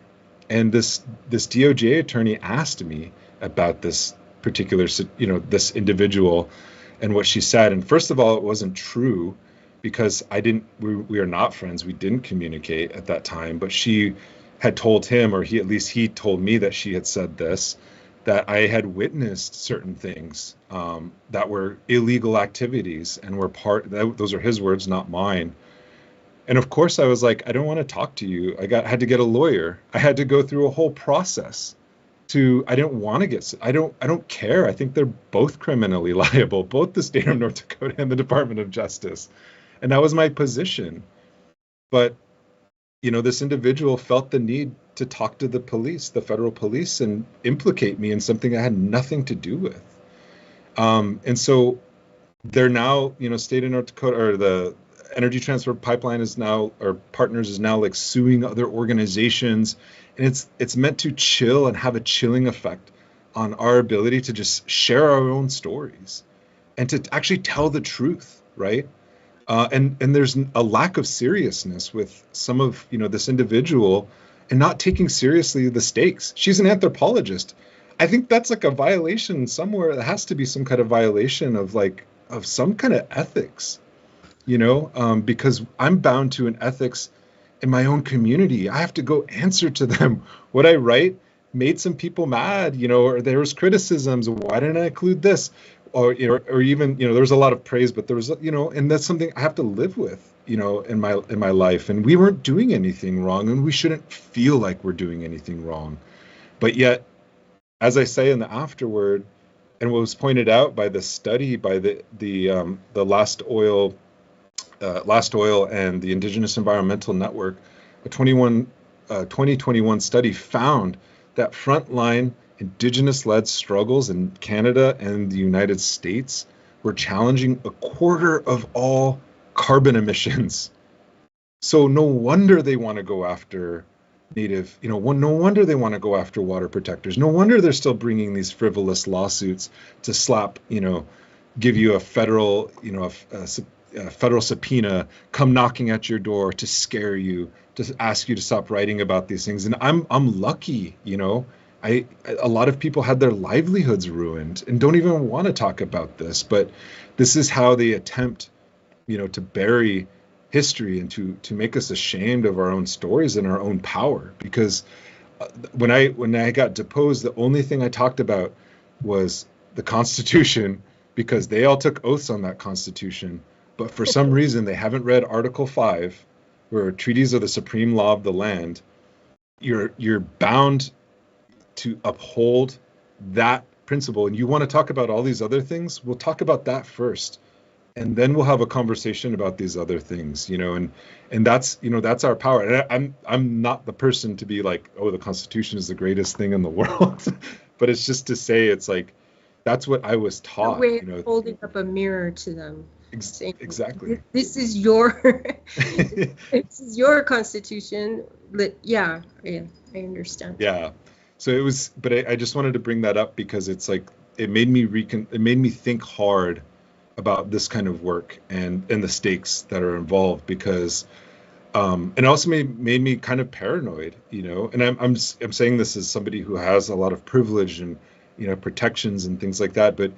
And this DOJ attorney asked me about this particular, this individual and what she said. And first of all, it wasn't true because we are not friends. We didn't communicate at that time, but she had told him, or he told me that she had said this, that I had witnessed certain things that were illegal activities and were those are his words, not mine. And of course I was like, I don't want to talk to you. I had to get a lawyer. I had to go through a whole process I didn't want to I don't care. I think they're both criminally liable, both the state of North Dakota and the Department of Justice. And that was my position. But, this individual felt the need to talk to the police, the federal police, and implicate me in something I had nothing to do with. And so they're now, state of North Dakota, or the Energy Transfer Pipeline or Partners is now like suing other organizations, and it's meant to chill and have a chilling effect on our ability to just share our own stories and to actually tell the truth, right? And there's a lack of seriousness with some of this individual and not taking seriously the stakes. She's an anthropologist. I think that's like a violation somewhere. There has to be some kind of violation of some kind of ethics. Because I'm bound to an ethics in my own community. I have to go answer to them. What I write made some people mad, or there was criticisms. Why didn't I include this? Or even, there was a lot of praise, but there was, and that's something I have to live with, in my life. And we weren't doing anything wrong, and we shouldn't feel like we're doing anything wrong. But yet, as I say in the afterword, and what was pointed out by the study by the Last Oil and the Indigenous Environmental Network, a 2021 study found that frontline Indigenous-led struggles in Canada and the United States were challenging a quarter of all carbon emissions. So no wonder they want to go after Native, no wonder they want to go after water protectors. No wonder they're still bringing these frivolous lawsuits to slap, give you a federal, a federal subpoena, come knocking at your door to scare you, to ask you to stop writing about these things. And I'm lucky, a lot of people had their livelihoods ruined and don't even want to talk about this, but this is how they attempt, to bury history and to make us ashamed of our own stories and our own power. Because when I got deposed, the only thing I talked about was the Constitution, because they all took oaths on that Constitution. But for some reason, they haven't read Article 5, where treaties are the supreme law of the land. You're bound to uphold that principle. And you want to talk about all these other things? We'll talk about that first. And then we'll have a conversation about these other things, and that's, that's our power. And I'm not the person to be like, oh, the Constitution is the greatest thing in the world, but it's just to say, it's like, that's what I was taught. Way of holding up a mirror to them. Exactly. This is your, this is your Constitution. Yeah, I understand. Yeah. So it was, but I just wanted to bring that up because it's like, it made me think hard about this kind of work and the stakes that are involved, because and also made me kind of paranoid, and I'm saying this as somebody who has a lot of privilege and protections and things like that, but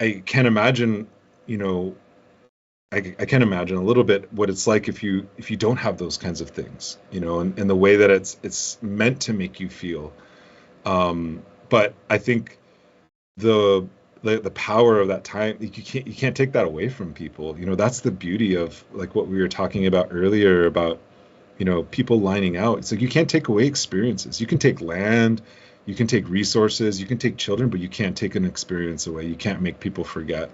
I can't imagine, I can't imagine a little bit what it's like if you don't have those kinds of things, and the way that it's meant to make you feel. But I think the power of that time, you can't take that away from people. That's the beauty of, like, what we were talking about earlier about, people lining out. It's like, you can't take away experiences. You can take land, you can take resources, you can take children, but you can't take an experience away. You can't make people forget.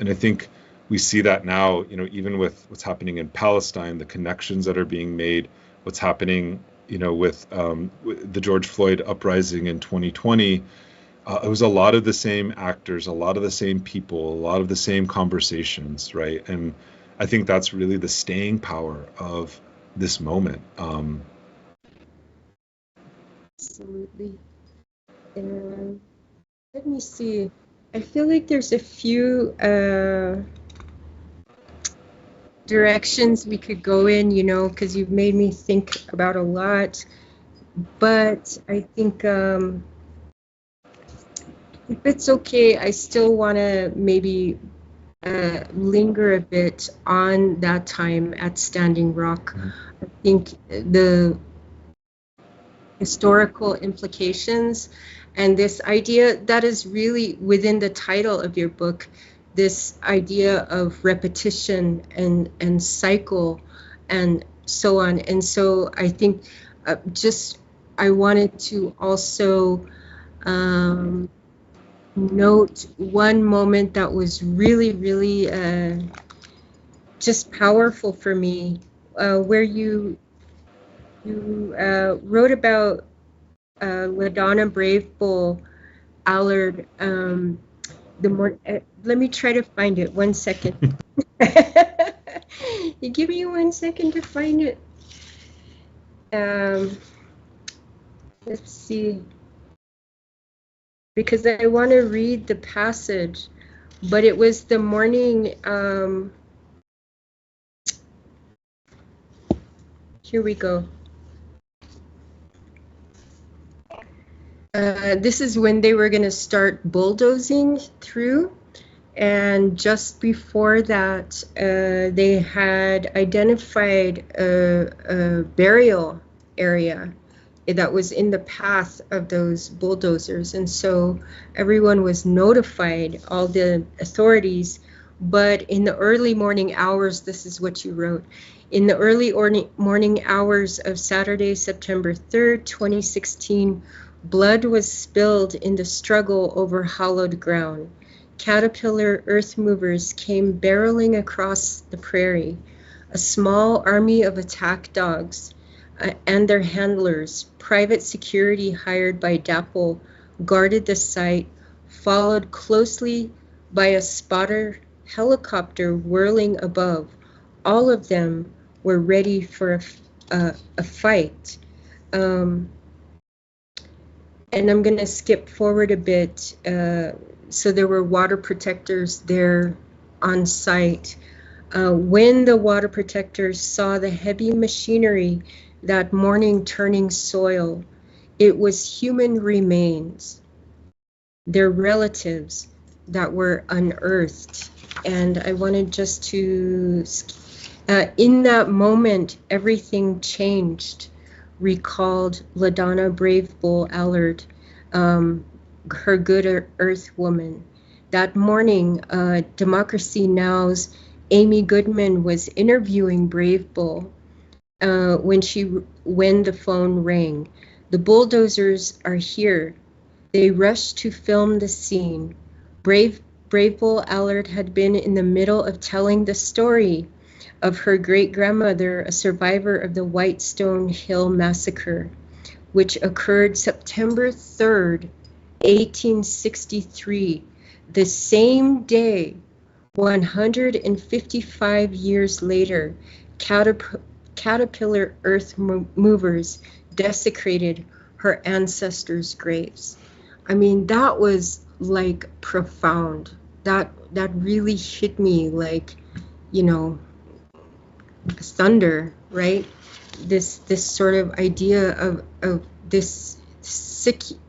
And I think we see that now, even with what's happening in Palestine, the connections that are being made, what's happening, with the George Floyd uprising in 2020. It was a lot of the same actors, a lot of the same people, a lot of the same conversations, right? And I think that's really the staying power of this moment. Absolutely. And let me see. I feel like there's a few directions we could go in, because you've made me think about a lot. But I think if it's okay, I still want to maybe linger a bit on that time at Standing Rock. Mm-hmm. I think the historical implications and this idea that is really within the title of your book, this idea of repetition and cycle and so on. And so I think I wanted to also note one moment that was really, really just powerful for me, where you wrote about LaDonna Brave Bull Allard. Let me try to find it. 1 second. You give me 1 second to find it. Let's see. Because I want to read the passage, but it was the morning. Here we go. This is when they were going to start bulldozing through, and just before that, they had identified a burial area that was in the path of those bulldozers. And so everyone was notified, all the authorities. But in the early morning hours, this is what you wrote. In the early morning hours of Saturday, September 3rd, 2016, blood was spilled in the struggle over hallowed ground. Caterpillar earth movers came barreling across the prairie. A small army of attack dogs and their handlers, private security hired by DAPL, guarded the site, followed closely by a spotter helicopter whirling above. All of them were ready for a fight. And I'm going to skip forward a bit. So there were water protectors there on site. When the water protectors saw the heavy machinery that morning turning soil, it was human remains, their relatives that were unearthed. And I wanted just to, in that moment, everything changed, recalled LaDonna Brave Bull Allard, her Good Earth woman. That morning, Democracy Now's Amy Goodman was interviewing Brave Bull when the phone rang. The bulldozers are here. They rushed to film the scene. Brave Bull Allard had been in the middle of telling the story of her great-grandmother, a survivor of the Whitestone Hill Massacre, which occurred September 3rd, 1863, the same day, 155 years later, caterpillar earth movers desecrated her ancestors' graves. I mean, that was like profound. That really hit me like, thunder, right? This sort of idea of this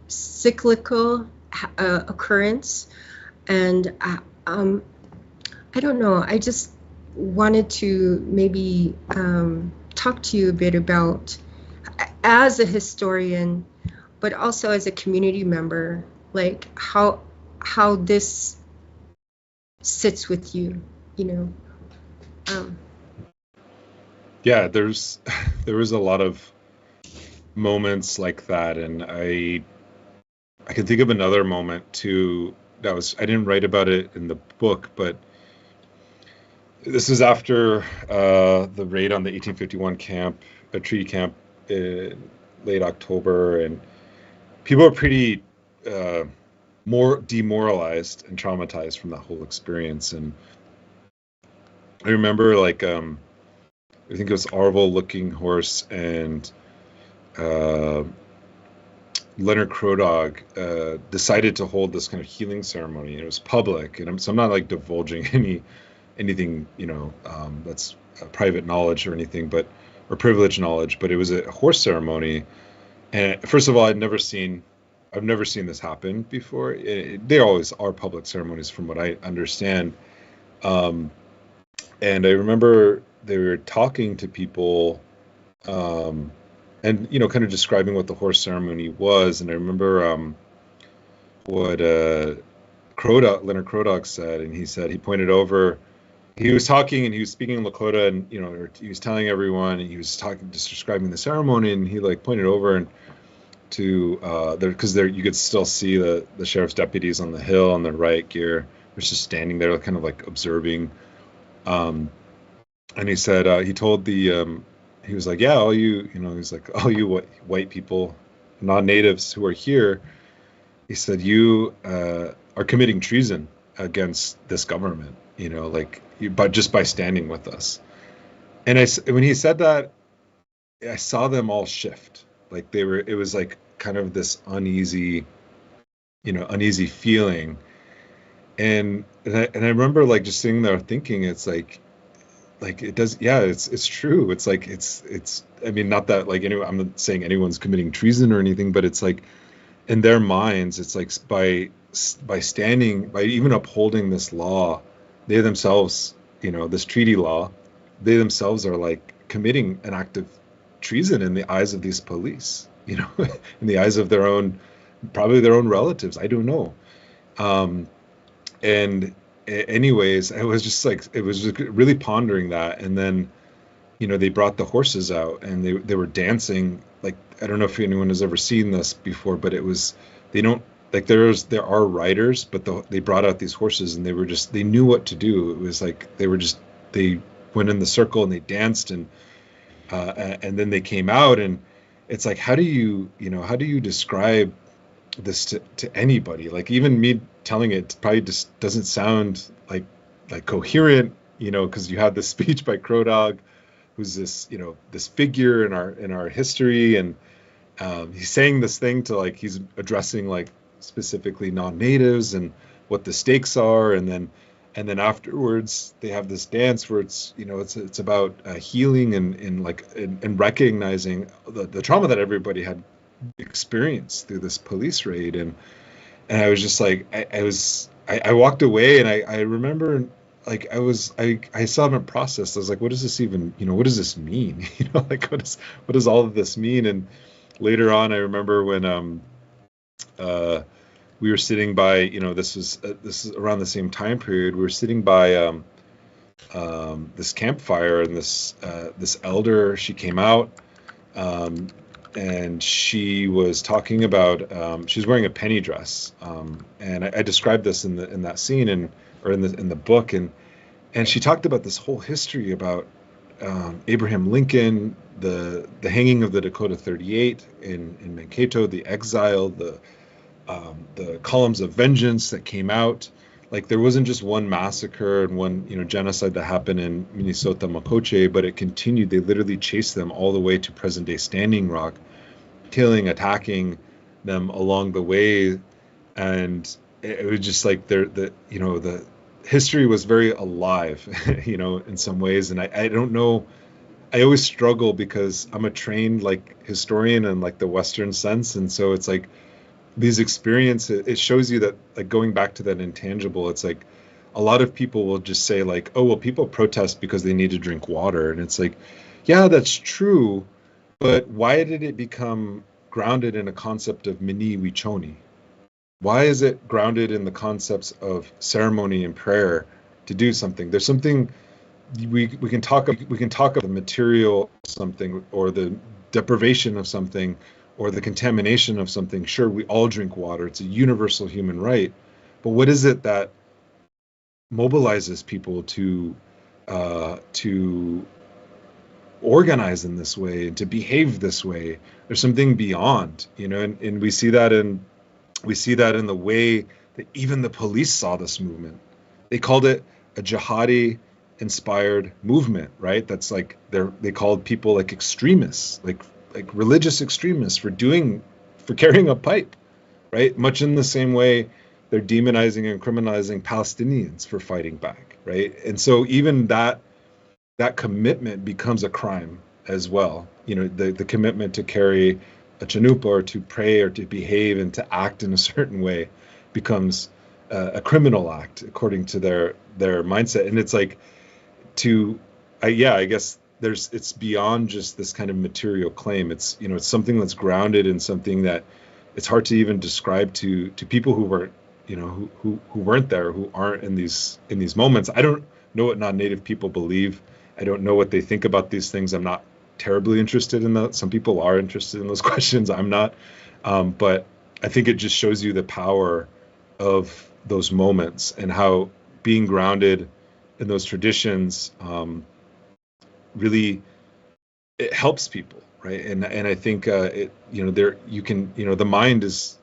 cyclical occurrence. And I don't know, I just wanted to maybe talk to you a bit about, as a historian, but also as a community member, like how this sits with you, Yeah, there was a lot of moments like that, and I can think of another moment too. I didn't write about it in the book, but this is after the raid on the 1851 camp, a treaty camp, in late October, and people are pretty more demoralized and traumatized from that whole experience. And I remember, like, I think it was Arvel Looking Horse and Leonard Crodog decided to hold this kind of healing ceremony, and it was public. And I'm not like divulging anything, that's private knowledge or anything, or privileged knowledge. But it was a horse ceremony, and first of all, I've never seen this happen before. They always are public ceremonies, from what I understand. And I remember they were talking to people, and kind of describing what the horse ceremony was. And I remember what Leonard Crodog said, and he pointed over. He was talking and he was speaking in Lakota, and he was telling everyone, and he was just describing the ceremony, and he like pointed over and to there, because there you could still see the sheriff's deputies on the hill on their riot gear. They're just standing there, kind of like observing. And he said, he told he was like, yeah, all you, he's like, all you white people, non-natives who are here, he said, you are committing treason against this government, but just by standing with us. And when he said that, I saw them all shift. Like it was like kind of this uneasy feeling. And I remember like just sitting there thinking, it's like it does, yeah, it's true. It's like, it's, I mean, not that like I'm not saying anyone's committing treason or anything, but it's like in their minds, it's like by even upholding this law, they themselves, this treaty law, they themselves are like committing an act of treason in the eyes of these police. you know, in the eyes of their own, probably their own relatives. I don't know. Um, and anyways, I was just like, it was just really pondering that. And then, you know, they brought the horses out and they were dancing. Like, I don't know if anyone has ever seen this before, but it was, they don't, like there are riders, but they brought out these horses and they knew what to do. It was like they went in the circle and they danced, and then they came out. And it's like, how do you describe this to anybody? Like, even me telling it probably just doesn't sound like coherent, you know, because you have this speech by Crow Dog, who's this, you know, this figure in our history, and he's saying this thing to, like, he's addressing like specifically non-natives and what the stakes are, and then afterwards they have this dance where it's, you know, it's about healing and recognizing the trauma that everybody had experienced through this police raid. And I was just like, I walked away, and I remember, like, I still haven't processed. I was like, what does this even, you know, what does this mean? You know, like, what does all of this mean? And later on, I remember when uh we were sitting by, you know, this is around the same time period. We were sitting by this campfire, and this elder, she came out, um, and she was talking about, she was wearing a penny dress, and I described this in that scene, or in the book, and she talked about this whole history about Abraham Lincoln, the hanging of the Dakota 38 in Mankato, the exile, the columns of vengeance that came out. Like, there wasn't just one massacre and one, you know, genocide that happened in Minnesota, Makoche, but it continued. They literally chased them all the way to present day Standing Rock, killing, attacking them along the way. And it was just like, you know, the history was very alive, you know, in some ways. And I don't know, I always struggle because I'm a trained, like, historian in, like, the Western sense. And so it's like, these experiences, it shows you that, like, going back to that intangible, it's like a lot of people will just say, like, oh, well, people protest because they need to drink water. And it's like, yeah, that's true, but why did it become grounded in a concept of Mni Wiconi? Why is it grounded in the concepts of ceremony and prayer to do something? There's something, we can talk about the material of something, or the deprivation of something, or the contamination of something. Sure, we all drink water. It's a universal human right. But what is it that mobilizes people to organize in this way and to behave this way? There's something beyond, you know, and we see that in the way that even the police saw this movement. They called it a jihadi inspired movement, right? That's like, they called people like extremists, like religious extremists for carrying a pipe, right? Much in the same way they're demonizing and criminalizing Palestinians for fighting back, right? And so even that commitment becomes a crime as well. You know, the commitment to carry a chanupa, or to pray, or to behave and to act in a certain way, becomes a criminal act according to their mindset. And it's like, I guess it's beyond just this kind of material claim. It's, you know, it's something that's grounded in something that it's hard to even describe to people who weren't, you know, who weren't there, who aren't in these moments. I don't know what non-native people believe. I don't know what they think about these things. I'm not terribly interested in that. Some people are interested in those questions. I'm not. But I think it just shows you the power of those moments, and how being grounded in those traditions really, it helps people, right? And I think it, you know, there you can, you know, the mind is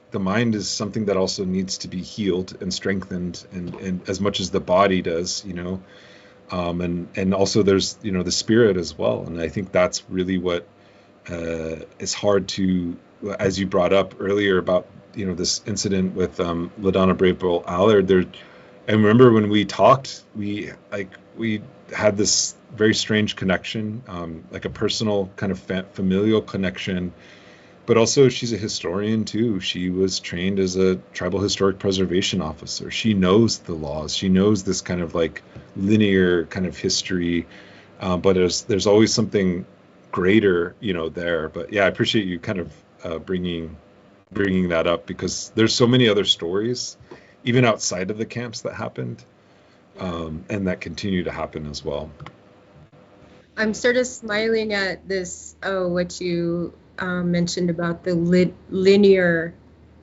something that also needs to be healed and strengthened, and as much as the body does, you know. And also there's, you know, the spirit as well. And I think that's really what is hard to, as you brought up earlier about, you know, this incident with LaDonna Brave Bull Allard. I remember when we talked, we had this very strange connection, like a personal kind of familial connection. But also, she's a historian too. She was trained as a tribal historic preservation officer. She knows the laws. She knows this kind of like linear kind of history. But there's always something greater, you know, there. But yeah, I appreciate you kind of bringing that up, because there's so many other stories, even outside of the camps, that happened, and that continue to happen as well. I'm sort of smiling at this, what you mentioned about the linear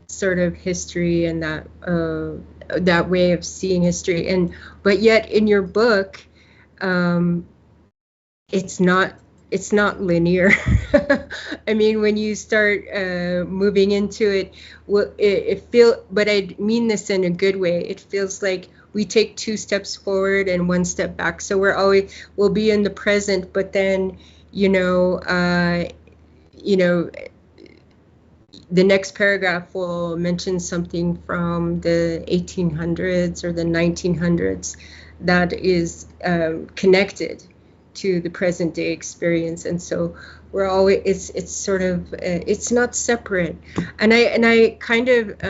sort of history and that way of seeing history, but yet in your book, it's not linear. I mean, when you start moving into it, but I mean this in a good way. It feels like we take 2 steps forward and 1 step back. So we'll be in the present, but then, the next paragraph will mention something from the 1800s or the 1900s that is connected to the present day experience. And so we're always, it's sort of, it's not separate. And I kind of,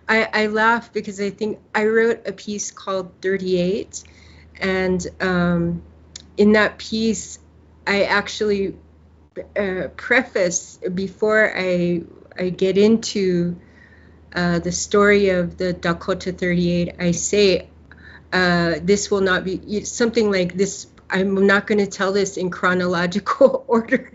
I laugh because I think I wrote a piece called 38. And in that piece, I actually preface, before I get into the story of the Dakota 38, I say, this will not be something like this. I'm not going to tell this in chronological order,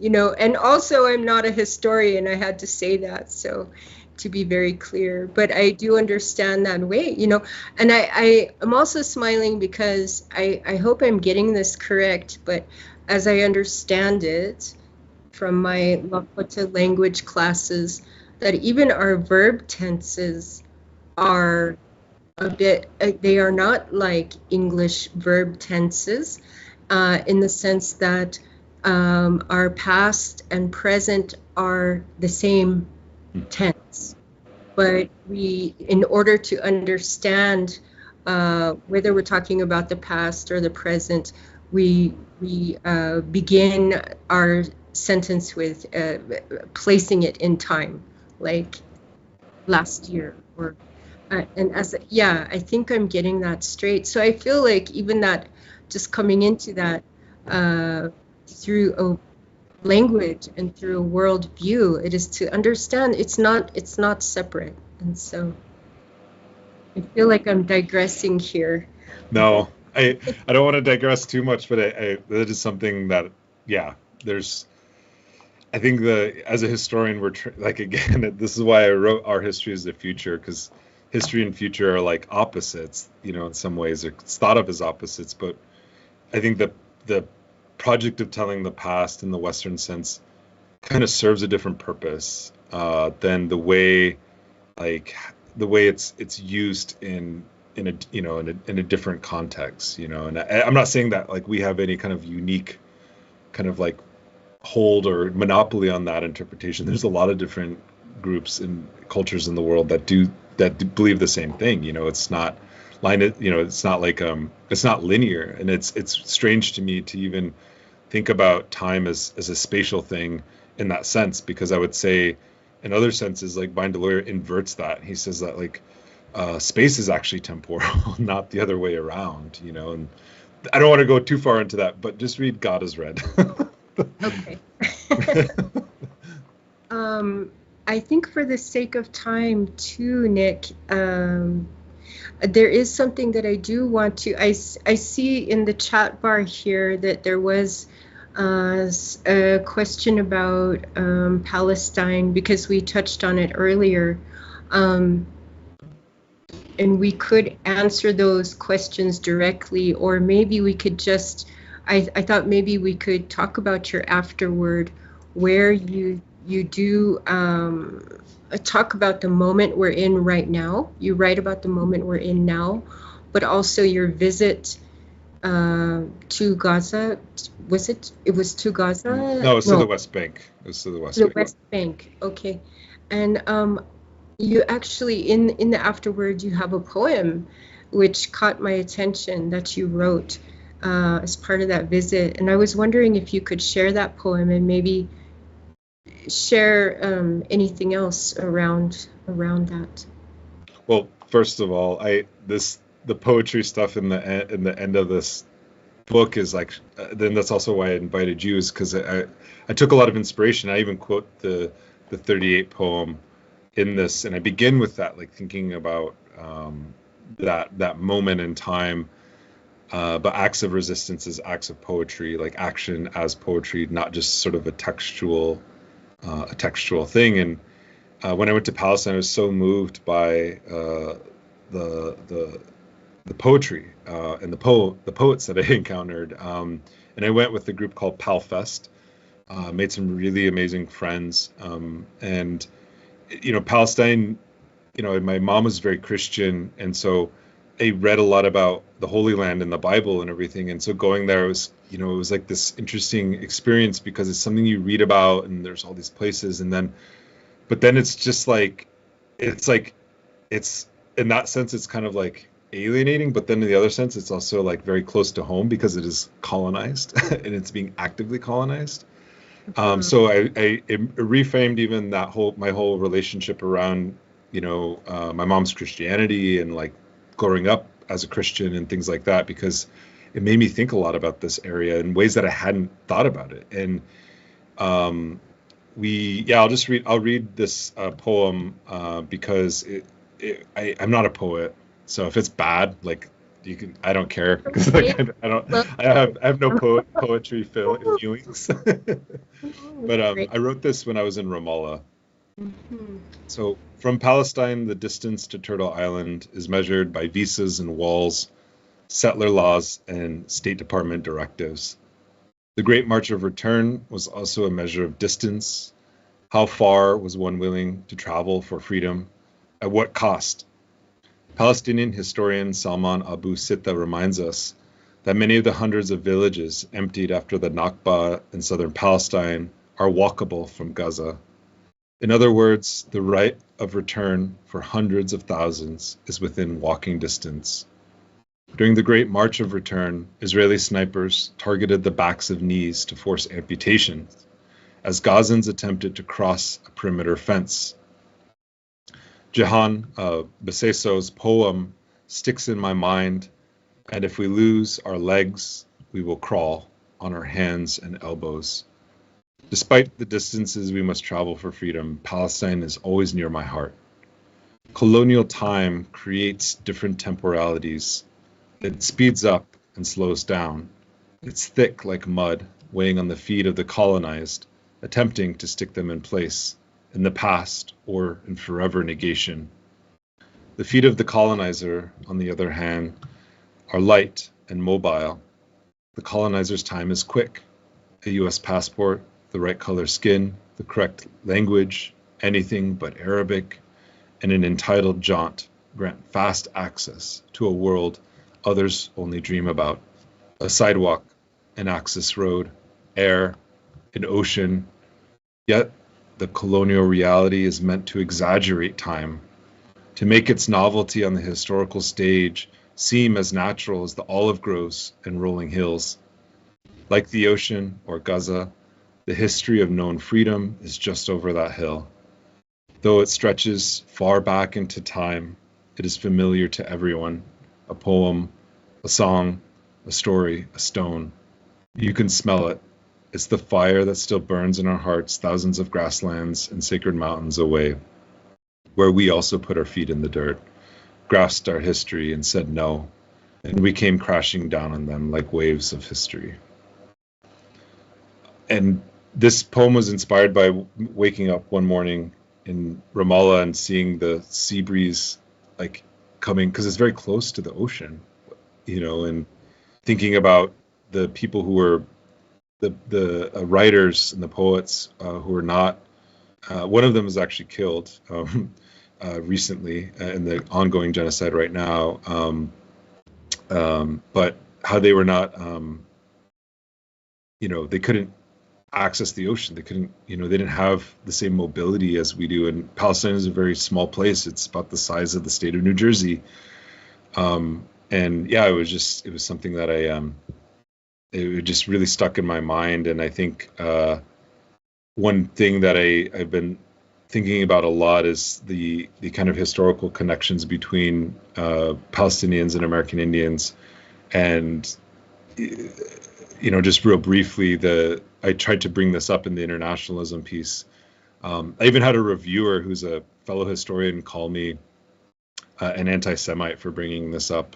and also I'm not a historian. I had to say that, so to be very clear, but I do understand that way, and I'm also smiling because I hope I'm getting this correct, but as I understand it from my Lakota language classes, that even our verb tenses are a bit, they are not like English verb tenses, in the sense that our past and present are the same tense. But in order to understand whether we're talking about the past or the present, we begin our sentence with placing it in time, like last year, or and I think I'm getting that straight. So I feel like even that, just coming into that through a language and through a world view, it is to understand it's not separate. And so I feel like I'm digressing here. No, I don't want to digress too much, but that is something that, there's, I think as a historian, we're again, this is why I wrote Our History is the Future, because history and future are like opposites, in some ways. It's thought of as opposites, but I think that the project of telling the past in the Western sense kind of serves a different purpose than the way it's used in a different context, and I'm not saying that like we have any kind of unique kind of like hold or monopoly on that interpretation. There's a lot of different groups and cultures in the world that believe the same thing. It's not it's not like it's not linear, and it's strange to me to even think about time as a spatial thing in that sense, because I would say in other senses, like Bind the Lawyer inverts that. He says that like space is actually temporal, not the other way around, and I don't want to go too far into that, but just read God is Red. Okay. I think for the sake of time too, Nick, there is something that I do want to, I see in the chat bar here that there was a question about Palestine, because we touched on it earlier. And we could answer those questions directly, or maybe we could just, I thought maybe we could talk about your afterword, where you do talk about the moment we're in right now. You write about the moment we're in now, but also your visit to Gaza. Was it? It was to Gaza? No, it's to the West Bank. It's to the West Bank. The West Bank. Okay, and you actually in the afterword you have a poem which caught my attention that you wrote as part of that visit, and I was wondering if you could share that poem and maybe share anything else around that. Well, first of all, the poetry stuff in the end of this book is like, then that's also why I invited you, is because I took a lot of inspiration. I even quote the 38 poem in this, and I begin with that, like thinking about that moment in time. But acts of resistance as acts of poetry, like action as poetry, not just sort of a textual thing. And when I went to Palestine, I was so moved by the poetry and the poets that I encountered. And I went with a group called PalFest. Made some really amazing friends. And Palestine, my mom was very Christian, and so I read a lot about the Holy Land and the Bible and everything. And so going there was, it was like this interesting experience, because it's something you read about and there's all these places, but then it's just like, it's in that sense, it's kind of like alienating, but then in the other sense, it's also like very close to home because it is colonized and it's being actively colonized. So I reframed even my whole relationship around, my mom's Christianity and like growing up as a Christian and things like that, because it made me think a lot about this area in ways that I hadn't thought about it. And I'll read this poem because I'm not a poet, so if it's bad, like, I don't care, because like I have no poetry feelings. But I wrote this when I was in Ramallah. So from Palestine, the distance to Turtle Island is measured by visas and walls, settler laws, and State Department directives. The Great March of Return was also a measure of distance. How far was one willing to travel for freedom? At what cost? Palestinian historian Salman Abu Sitta reminds us that many of the hundreds of villages emptied after the Nakba in southern Palestine are walkable from Gaza. In other words, the right of return for hundreds of thousands is within walking distance. During the Great March of Return, Israeli snipers targeted the backs of knees to force amputations, as Gazans attempted to cross a perimeter fence. Jehan Beseso's poem sticks in my mind, and if we lose our legs, we will crawl on our hands and elbows. Despite the distances we must travel for freedom, Palestine is always near my heart. Colonial time creates different temporalities. It speeds up and slows down. It's thick like mud, weighing on the feet of the colonized, attempting to stick them in place, in the past or in forever negation. The feet of the colonizer, on the other hand, are light and mobile. The colonizer's time is quick. A U.S. passport, the right color skin, the correct language, anything but Arabic, and an entitled jaunt grant fast access to a world others only dream about. A sidewalk, an access road, air, an ocean. Yet the colonial reality is meant to exaggerate time, to make its novelty on the historical stage seem as natural as the olive groves and rolling hills. Like the ocean or Gaza, the history of known freedom is just over that hill. Though it stretches far back into time, it is familiar to everyone. A poem, a song, a story, a stone. You can smell it. It's the fire that still burns in our hearts thousands of grasslands and sacred mountains away, where we also put our feet in the dirt, grasped our history and said no, and we came crashing down on them like waves of history. And this poem was inspired by waking up one morning in Ramallah and seeing the sea breeze like coming, because it's very close to the ocean, and thinking about the people who were the writers and the poets who were not. One of them was actually killed recently in the ongoing genocide right now. But how they were not, they couldn't access the ocean. They couldn't, they didn't have the same mobility as we do. And Palestine is a very small place. It's about the size of the state of New Jersey. And yeah, it was something that it just really stuck in my mind. And I think one thing that I've been thinking about a lot is the kind of historical connections between Palestinians and American Indians. And just real briefly, I tried to bring this up in the internationalism piece. I even had a reviewer who's a fellow historian call me an anti-Semite for bringing this up.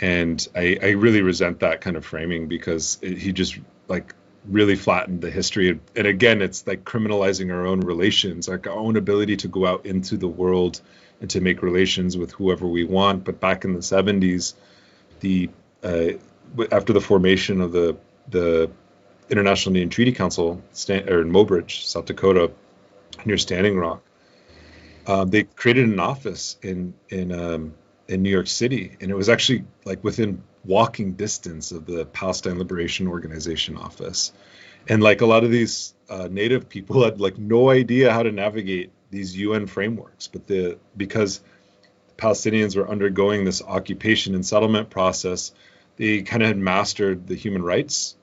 And I really resent that kind of framing, because he just like really flattened the history. And again, it's like criminalizing our own relations, like our own ability to go out into the world and to make relations with whoever we want. But back in the 70s, after the formation of the International Indian Treaty Council, in Mobridge, South Dakota, near Standing Rock, they created an office in New York City, and it was actually like within walking distance of the Palestine Liberation Organization office. And like a lot of these Native people had like no idea how to navigate these UN frameworks, but because the Palestinians were undergoing this occupation and settlement process, they kind of had mastered the human rights,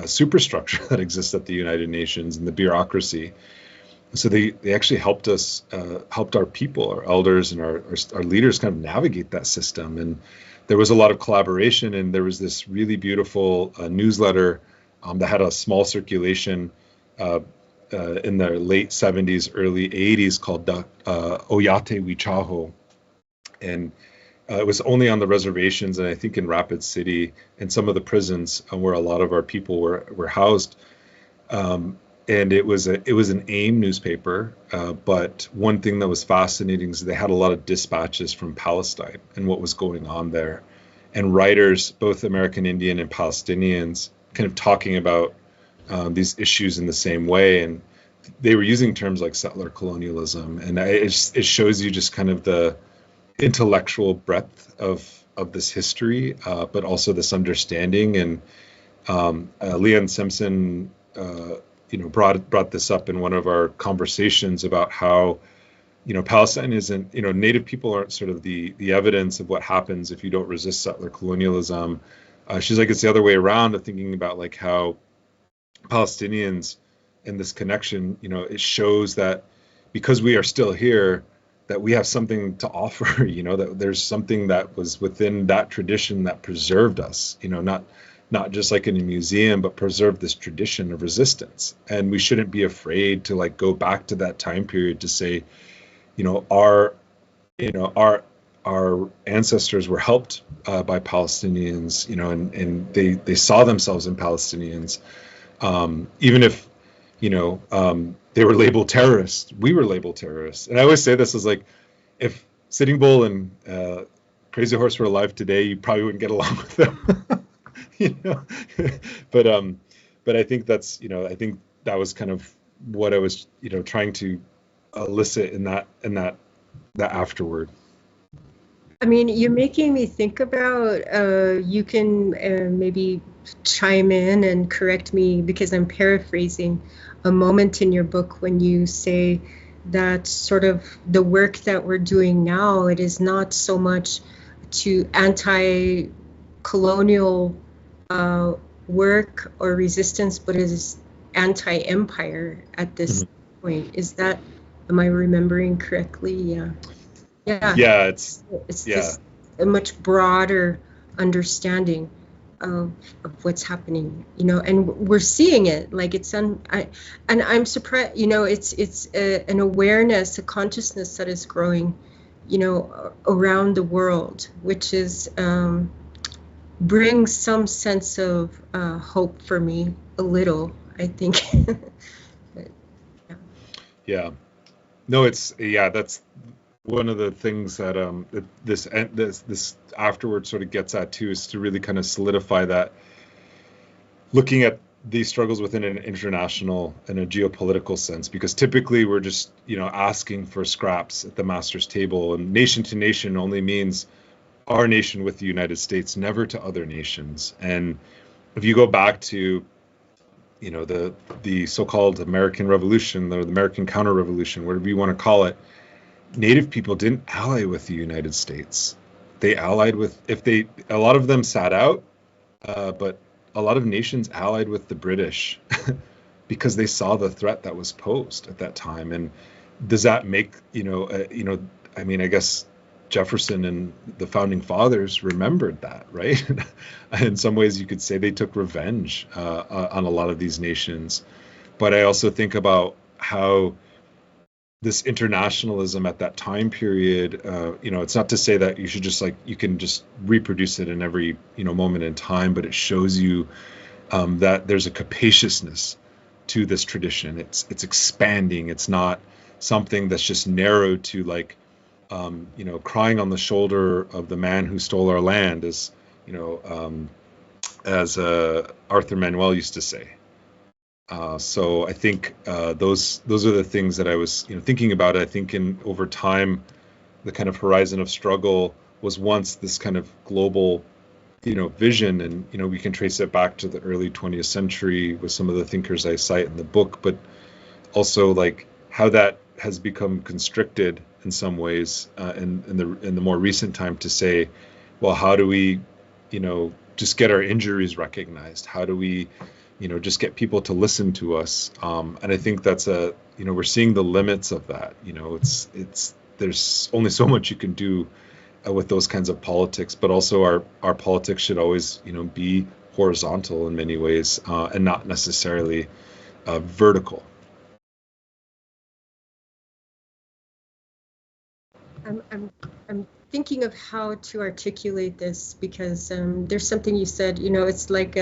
superstructure that exists at the United Nations and the bureaucracy. So they actually helped us, helped our people, our elders, and our leaders kind of navigate that system. And there was a lot of collaboration, and there was this really beautiful newsletter that had a small circulation in the late 70s, early 80s called Oyate Wichaho. And it was only on the reservations, and I think in Rapid City and some of the prisons where a lot of our people were housed. And it was an AIM newspaper, but one thing that was fascinating is they had a lot of dispatches from Palestine and what was going on there, and writers, both American Indian and Palestinians, kind of talking about these issues in the same way. And they were using terms like settler colonialism, and it shows you just kind of the intellectual breadth of this history, but also this understanding. And Leanne Simpson brought this up in one of our conversations about how, Palestine isn't, Native people aren't sort of the evidence of what happens if you don't resist settler colonialism. She's like, it's the other way around, of thinking about like how Palestinians and this connection, it shows that because we are still here, that we have something to offer, that there's something that was within that tradition that preserved us, not just like in a museum, but preserve this tradition of resistance. And we shouldn't be afraid to like go back to that time period to say, our ancestors were helped by Palestinians, and they saw themselves in Palestinians, even if, they were labeled terrorists. We were labeled terrorists. And I always say this as like, if Sitting Bull and Crazy Horse were alive today, you probably wouldn't get along with them. But I think that's, I think that was kind of what I was, trying to elicit in that afterword. I mean, you're making me think about, you can maybe chime in and correct me because I'm paraphrasing a moment in your book when you say that sort of the work that we're doing now, it is not so much to anti-colonial work or resistance, but it is anti-empire at this point. Am I remembering correctly? Yeah. Yeah, it's just a much broader understanding of what's happening, and we're seeing it like and I'm surprised, it's an awareness, a consciousness that is growing, around the world, which is brings some sense of hope for me, a little, I think. But, yeah. No, that's one of the things that this afterward sort of gets at too, is to really kind of solidify that, looking at these struggles within an international and a geopolitical sense, because typically we're just asking for scraps at the master's table, and nation to nation only means our nation with the United States, never to other nations. And if you go back to the so-called American Revolution, or the American Counter-Revolution, whatever you want to call it, Native people didn't ally with the United States. They allied with, a lot of them sat out, but a lot of nations allied with the British because they saw the threat that was posed at that time. And does that make, I mean, I guess Jefferson and the founding fathers remembered that, right? In some ways, you could say they took revenge on a lot of these nations. But I also think about how this internationalism at that time period, it's not to say that you should just you can just reproduce it in every, moment in time, but it shows you that there's a capaciousness to this tradition. It's expanding. It's not something that's just narrowed to crying on the shoulder of the man who stole our land, as Arthur Manuel used to say. So I think those are the things that I was thinking about. I think over time, the kind of horizon of struggle was once this kind of global vision, and we can trace it back to the early 20th century with some of the thinkers I cite in the book, but also how that has become constricted in some ways in the more recent time to say, well, how do we just get our injuries recognized? How do we just get people to listen to us? And I think that's we're seeing the limits of that. There's only so much you can do with those kinds of politics, but also our politics should always, be horizontal in many ways, and not necessarily vertical. I'm thinking of how to articulate this, because there's something you said, it's like,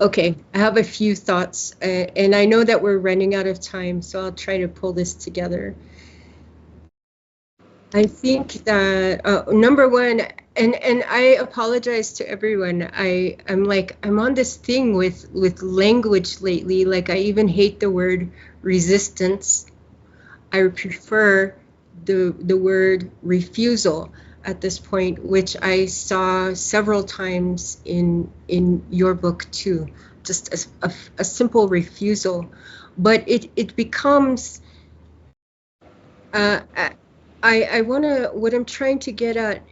okay, I have a few thoughts, and I know that we're running out of time, so I'll try to pull this together. I think that number one, and I apologize to everyone. I'm on this thing with language lately. I even hate the word resistance. I prefer the word refusal at this point, which I saw several times in your book too. Just a simple refusal, but it becomes. What I'm trying to get at,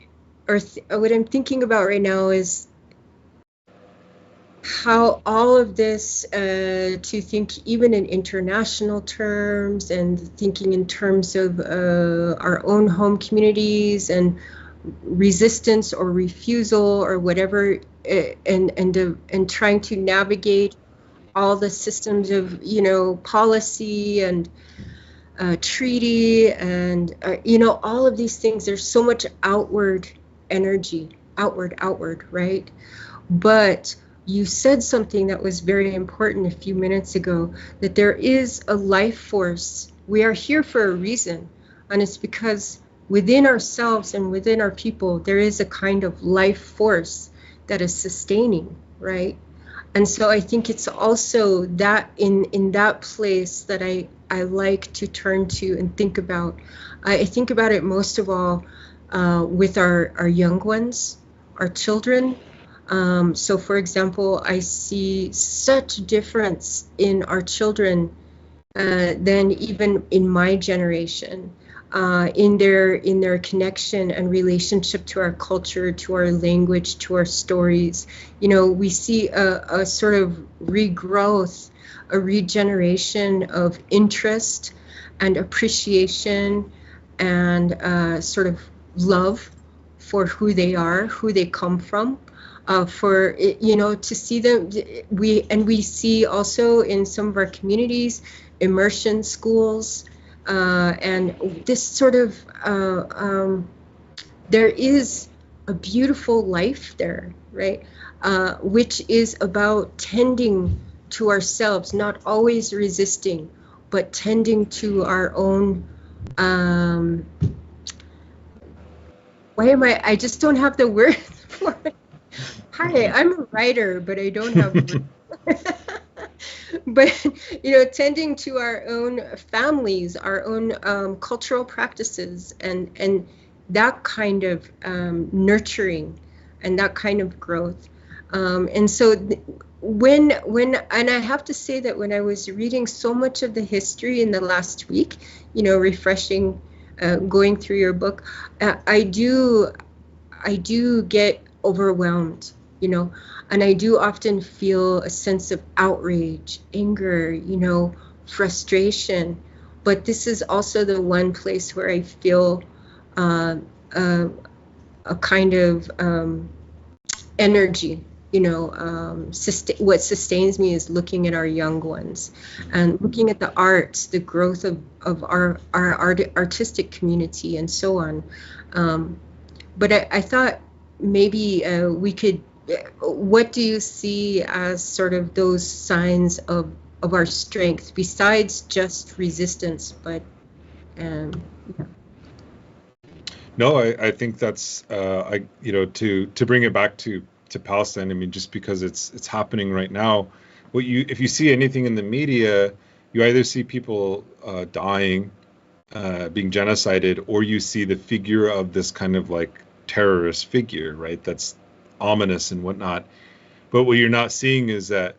or what I'm thinking about right now, is how all of this, to think even in international terms, and thinking in terms of our own home communities and resistance or refusal or whatever, and trying to navigate all the systems of policy and treaty and all of these things. There's so much outward energy, outward, right? But you said something that was very important a few minutes ago, that there is a life force. We are here for a reason, and it's because within ourselves and within our people, there is a kind of life force that is sustaining, right? And so I think it's also that in that place that I like to turn to and think about. I think about it most of all with our young ones, our children. So for example, I see such difference in our children than even in my generation, in their connection and relationship to our culture, to our language, to our stories. We see a sort of regrowth, a regeneration of interest and appreciation and sort of love for who they are, who they come from. To see them, we see also in some of our communities immersion schools, and this sort of there is a beautiful life there, right? Which is about tending to ourselves, not always resisting, but tending to our own. I just don't have the word for it. Hi, I'm a writer, but I don't have. But tending to our own families, our own cultural practices, and that kind of nurturing and that kind of growth. And so and I have to say that when I was reading so much of the history in the last week, refreshing, going through your book, I do get overwhelmed, and I do often feel a sense of outrage, anger, frustration, but this is also the one place where I feel uh, a kind of energy. What sustains me is looking at our young ones and looking at the arts, the growth of our artistic community and so on. But I thought maybe we could, what do you see as sort of those signs of our strength besides just resistance, but um, No, I think that's to bring it back to Palestine. I mean, just because it's happening right now, if you see anything in the media, you either see people dying, being genocided, or you see the figure of this kind of like terrorist figure, right? That's ominous and whatnot. But what you're not seeing is that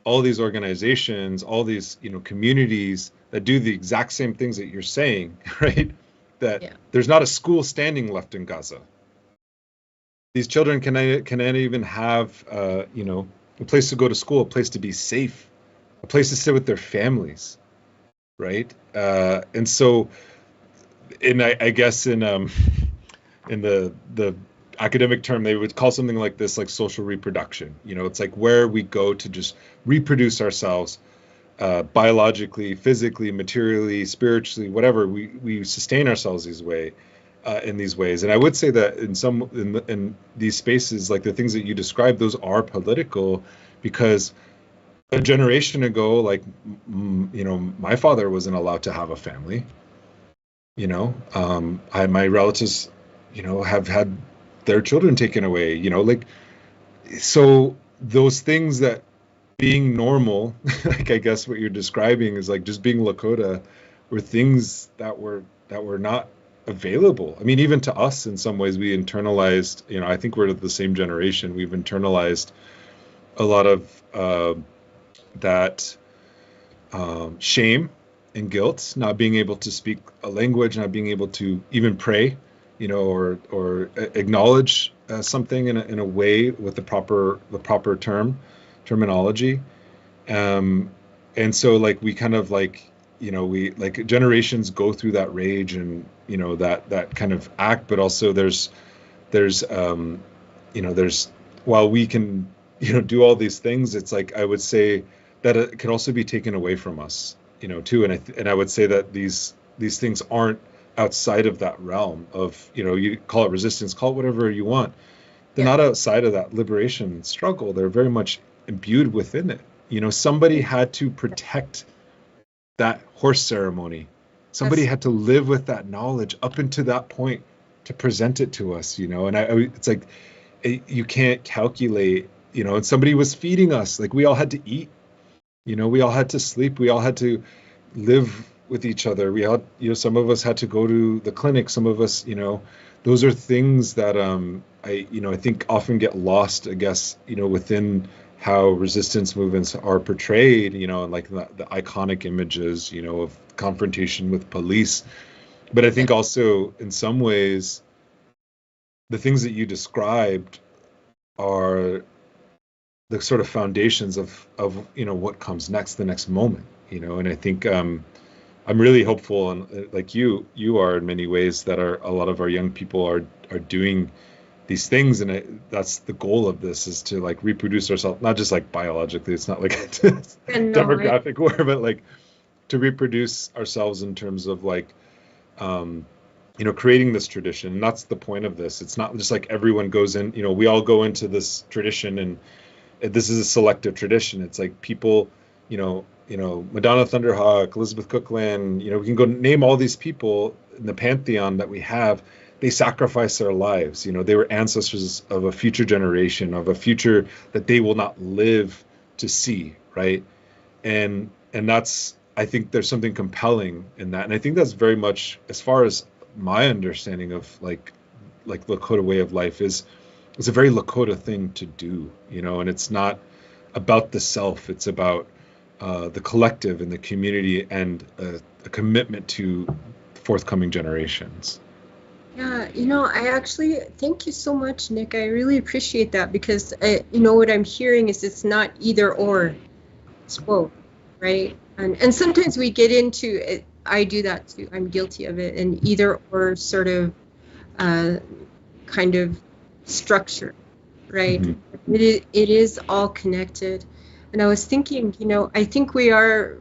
all these organizations, all these communities that do the exact same things that you're saying, right? That yeah, there's not a school standing left in Gaza. These children cannot even have a place to go to school, a place to be safe, a place to sit with their families, right? And so, I guess in the academic term, they would call something like this like social reproduction. It's like where we go to just reproduce ourselves biologically, physically, materially, spiritually, whatever. We sustain ourselves in these ways. And I would say that in these spaces, like the things that you described, those are political, because a generation ago, like my father wasn't allowed to have a family. My relatives, have had their children taken away. Like, so those things that being normal, like I guess what you're describing is like just being Lakota, were things that were not available. I mean, even to us in some ways, we internalized. I think we're the same generation. We've internalized a lot of that shame and guilt, not being able to speak a language, not being able to even pray, or acknowledge something in a way with the proper terminology. And so like we kind of like we like generations go through that rage and that kind of act, but also there's while we can do all these things, it's like I would say that it can also be taken away from us too. And I would say that these things aren't outside of that realm of you call it resistance, call it whatever you want. They're yeah, not outside of that liberation struggle. They're very much imbued within it. Somebody had to protect that horse ceremony. Somebody that's had to live with that knowledge up until that point to present it to us. And it's like you can't calculate. And somebody was feeding us. Like we all had to eat. We all had to sleep. We all had to live with each other. We all, some of us had to go to the clinic. Some of us, those are things that I think often get lost, I guess, within how resistance movements are portrayed, and like the iconic images, of confrontation with police. But I yeah, think also in some ways, the things that you described are the sort of foundations of what comes next, the next moment, and I think I'm really hopeful, and like you are in many ways, that a lot of our young people are doing these things, and that's the goal of this, is to like reproduce ourselves, not just like biologically. It's not like a and no, demographic war, but like to reproduce ourselves in terms of like creating this tradition. And that's the point of this. It's not just like everyone goes in, we all go into this tradition, and this is a selective tradition. It's like people, Madonna Thunderhawk, Elizabeth Cookland, we can go name all these people in the pantheon that we have. They sacrificed their lives. They were ancestors of a future generation, of a future that they will not live to see, right? And that's, I think there's something compelling in that. And I think that's very much, as far as my understanding of like Lakota way of life is, it's a very Lakota thing to do, and it's not about the self. It's about the collective and the community, and a commitment to forthcoming generations. yeah. I actually thank you so much, Nick. I really appreciate that because what I'm hearing is it's not either or, it's both, right? And sometimes we get into it. I do that too. I'm guilty of it. And either or sort of kind of structure, right? Mm-hmm. It is all connected. And I was thinking, I think we're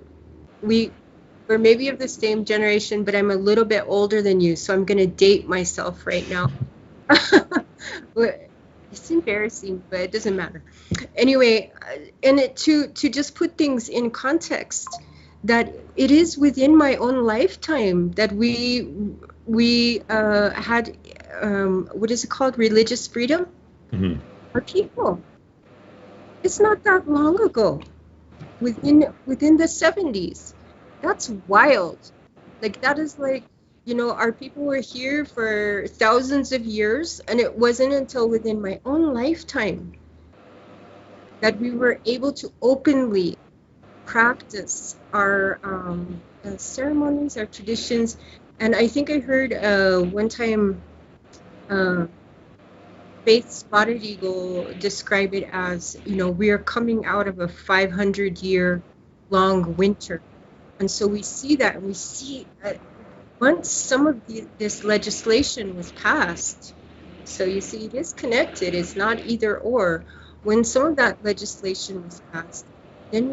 maybe of the same generation, but I'm a little bit older than you, so I'm going to date myself right now. It's embarrassing, but it doesn't matter. Anyway, and to just put things in context, that it is within my own lifetime that we had what is it called, religious freedom. Mm-hmm. Our people. It's not that long ago, within the 70s. That's wild. Like that is like, our people were here for thousands of years, and it wasn't until within my own lifetime that we were able to openly practice our ceremonies, our traditions. And I think I heard one time Faith Spotted Eagle describe it as, we are coming out of a 500-year long winter. And so we see that, and we see once some of this legislation was passed, so you see it is connected, it's not either or. When some of that legislation was passed, then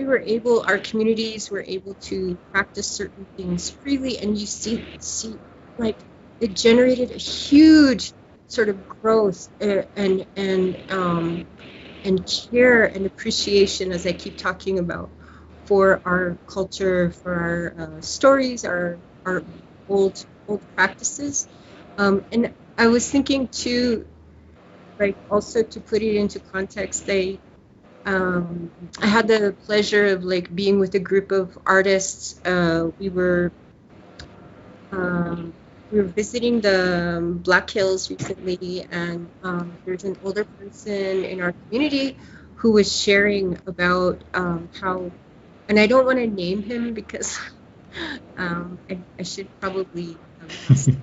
our communities were able to practice certain things freely, and you see like it generated a huge sort of growth and care and appreciation, as I keep talking about, for our culture, for our stories, our old practices. And I was thinking too, like also to put it into context, I had the pleasure of like being with a group of artists. We were visiting the Black Hills recently, and there's an older person in our community who was sharing about how, and I don't want to name him because I should probably ask if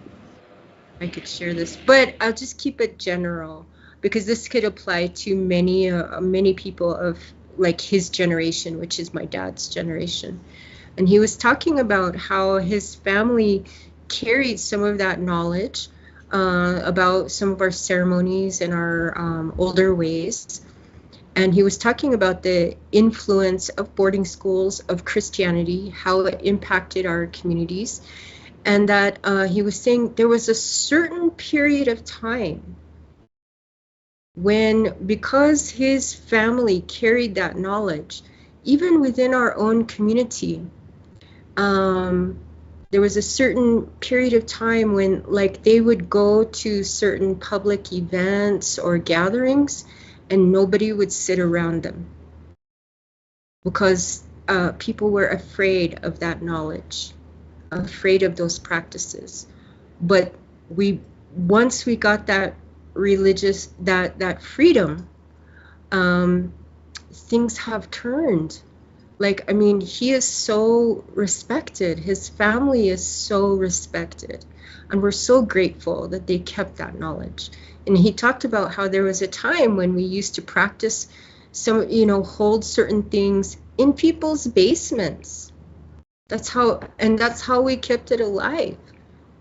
I could share this, but I'll just keep it general because this could apply to many people of like his generation, which is my dad's generation. And he was talking about how his family carried some of that knowledge about some of our ceremonies and our older ways. And he was talking about the influence of boarding schools, of Christianity, how it impacted our communities. And that he was saying there was a certain period of time when, because his family carried that knowledge, even within our own community, there was a certain period of time when like they would go to certain public events or gatherings and nobody would sit around them because people were afraid of that knowledge, afraid of those practices. But once we got that that freedom, things have turned. Like, I mean, he is so respected. His family is so respected. And we're so grateful that they kept that knowledge. And he talked about how there was a time when we used to practice hold certain things in people's basements. That's how we kept it alive,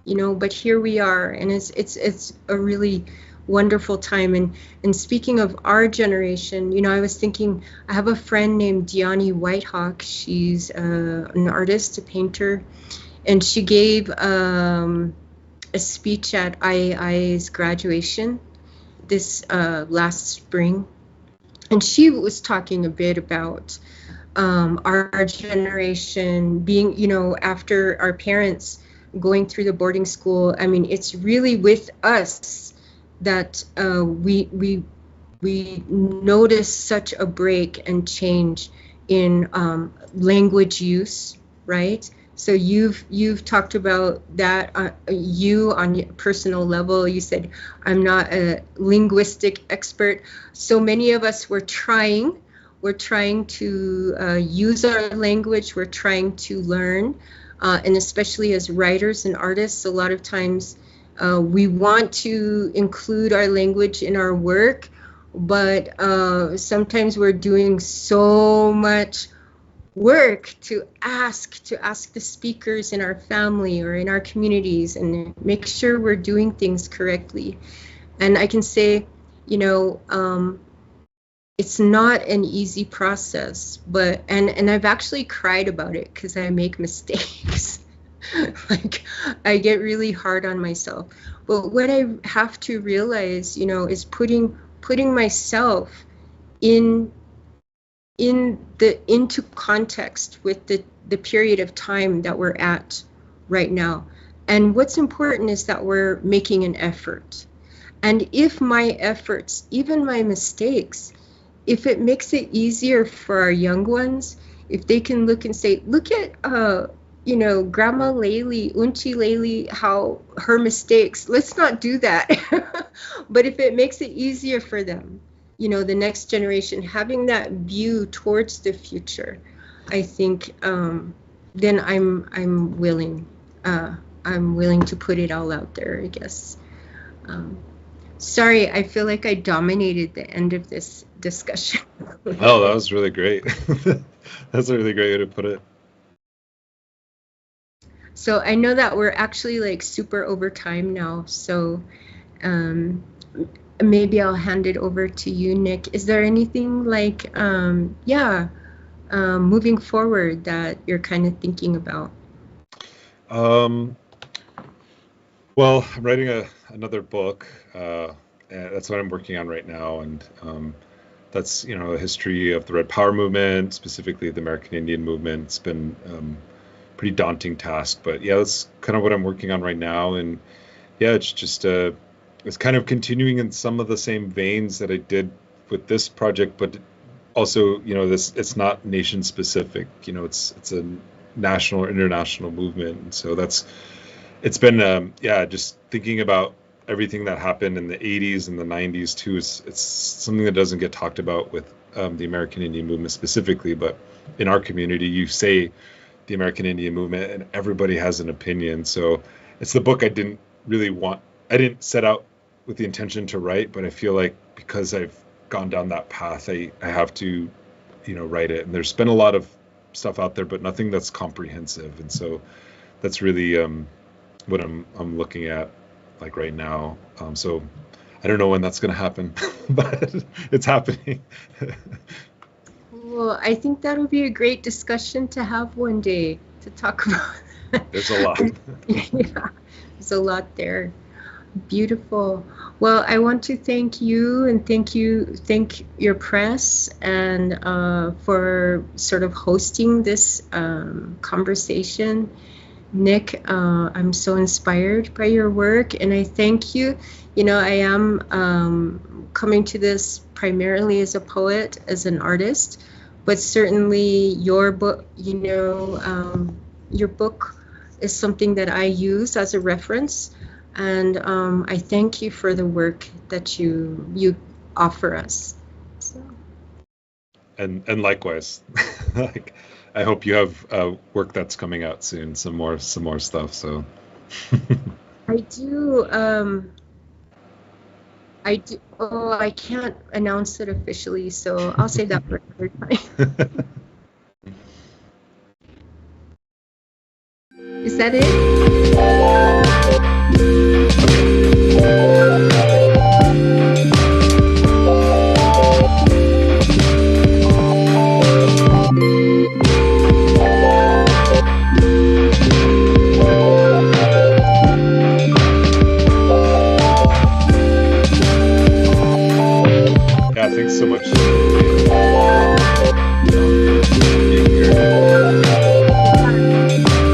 but here we are, and it's a really wonderful time. And speaking of our generation, I was thinking, I have a friend named Mni Wiconi. She's an artist, a painter, and she gave a speech at IAI's graduation this last spring, and she was talking a bit about our generation being, after our parents going through the boarding school. I mean, it's really with us that we notice such a break and change in language use, right? So you've talked about that, you on your personal level. You said, I'm not a linguistic expert. So many of us were trying to use our language. We're trying to learn, and especially as writers and artists, a lot of times we want to include our language in our work, but sometimes we're doing so much work to ask the speakers in our family or in our communities and make sure we're doing things correctly. And I can say, you know, it's not an easy process, but and I've actually cried about it because I make mistakes. Like, I get really hard on myself. But what I have to realize, you know, is putting myself in into context with the period of time that we're at right now. And what's important is that we're making an effort. And if my efforts, even my mistakes, if it makes it easier for our young ones, if they can look and say, look at you know, Grandma Laylee, Unchi Laylee, how her mistakes, let's not do that. But if it makes it easier for them, you know, the next generation, having that view towards the future, I think then I'm willing. I'm willing to put it all out there, I guess. Sorry, I feel like I dominated the end of this discussion. Oh, that was really great. That's a really great way to put it. So I know that we're actually like super over time now, so maybe I'll hand it over to you, Nick. Is there anything like, moving forward that you're kind of thinking about? Well, I'm writing another book. That's what I'm working on right now, and that's, you know, a history of the Red Power movement, specifically the American Indian movement. It's been pretty daunting task, but yeah, that's kind of what I'm working on right now. And yeah, it's just it's kind of continuing in some of the same veins that I did with this project, but also, you know, it's not nation specific. You know, it's a national or international movement, and so it's been just thinking about everything that happened in the 80s and the 90s too. It's something that doesn't get talked about with the American Indian movement specifically, but in our community, you say the American Indian movement and everybody has an opinion. So it's the book I didn't set out with the intention to write, but I feel like because I've gone down that path, I have to, you know, write it. And there's been a lot of stuff out there, but nothing that's comprehensive. And so that's really what I'm looking at like right now. So I don't know when that's going to happen, but it's happening. Well, I think that'll be a great discussion to have one day to talk about. There's a lot. Yeah, there's a lot there. Beautiful. Well, I want to thank you and thank your press and for sort of hosting this conversation. Nick, I'm so inspired by your work, and I thank you. You know, I am coming to this primarily as a poet, as an artist, but certainly your book, you know, your book is something that I use as a reference, and I thank you for the work that you offer us. So. And likewise. Like, I hope you have work that's coming out soon, some more stuff. So I do. I do. Oh, I can't announce it officially, so I'll save that for another time. Is that it?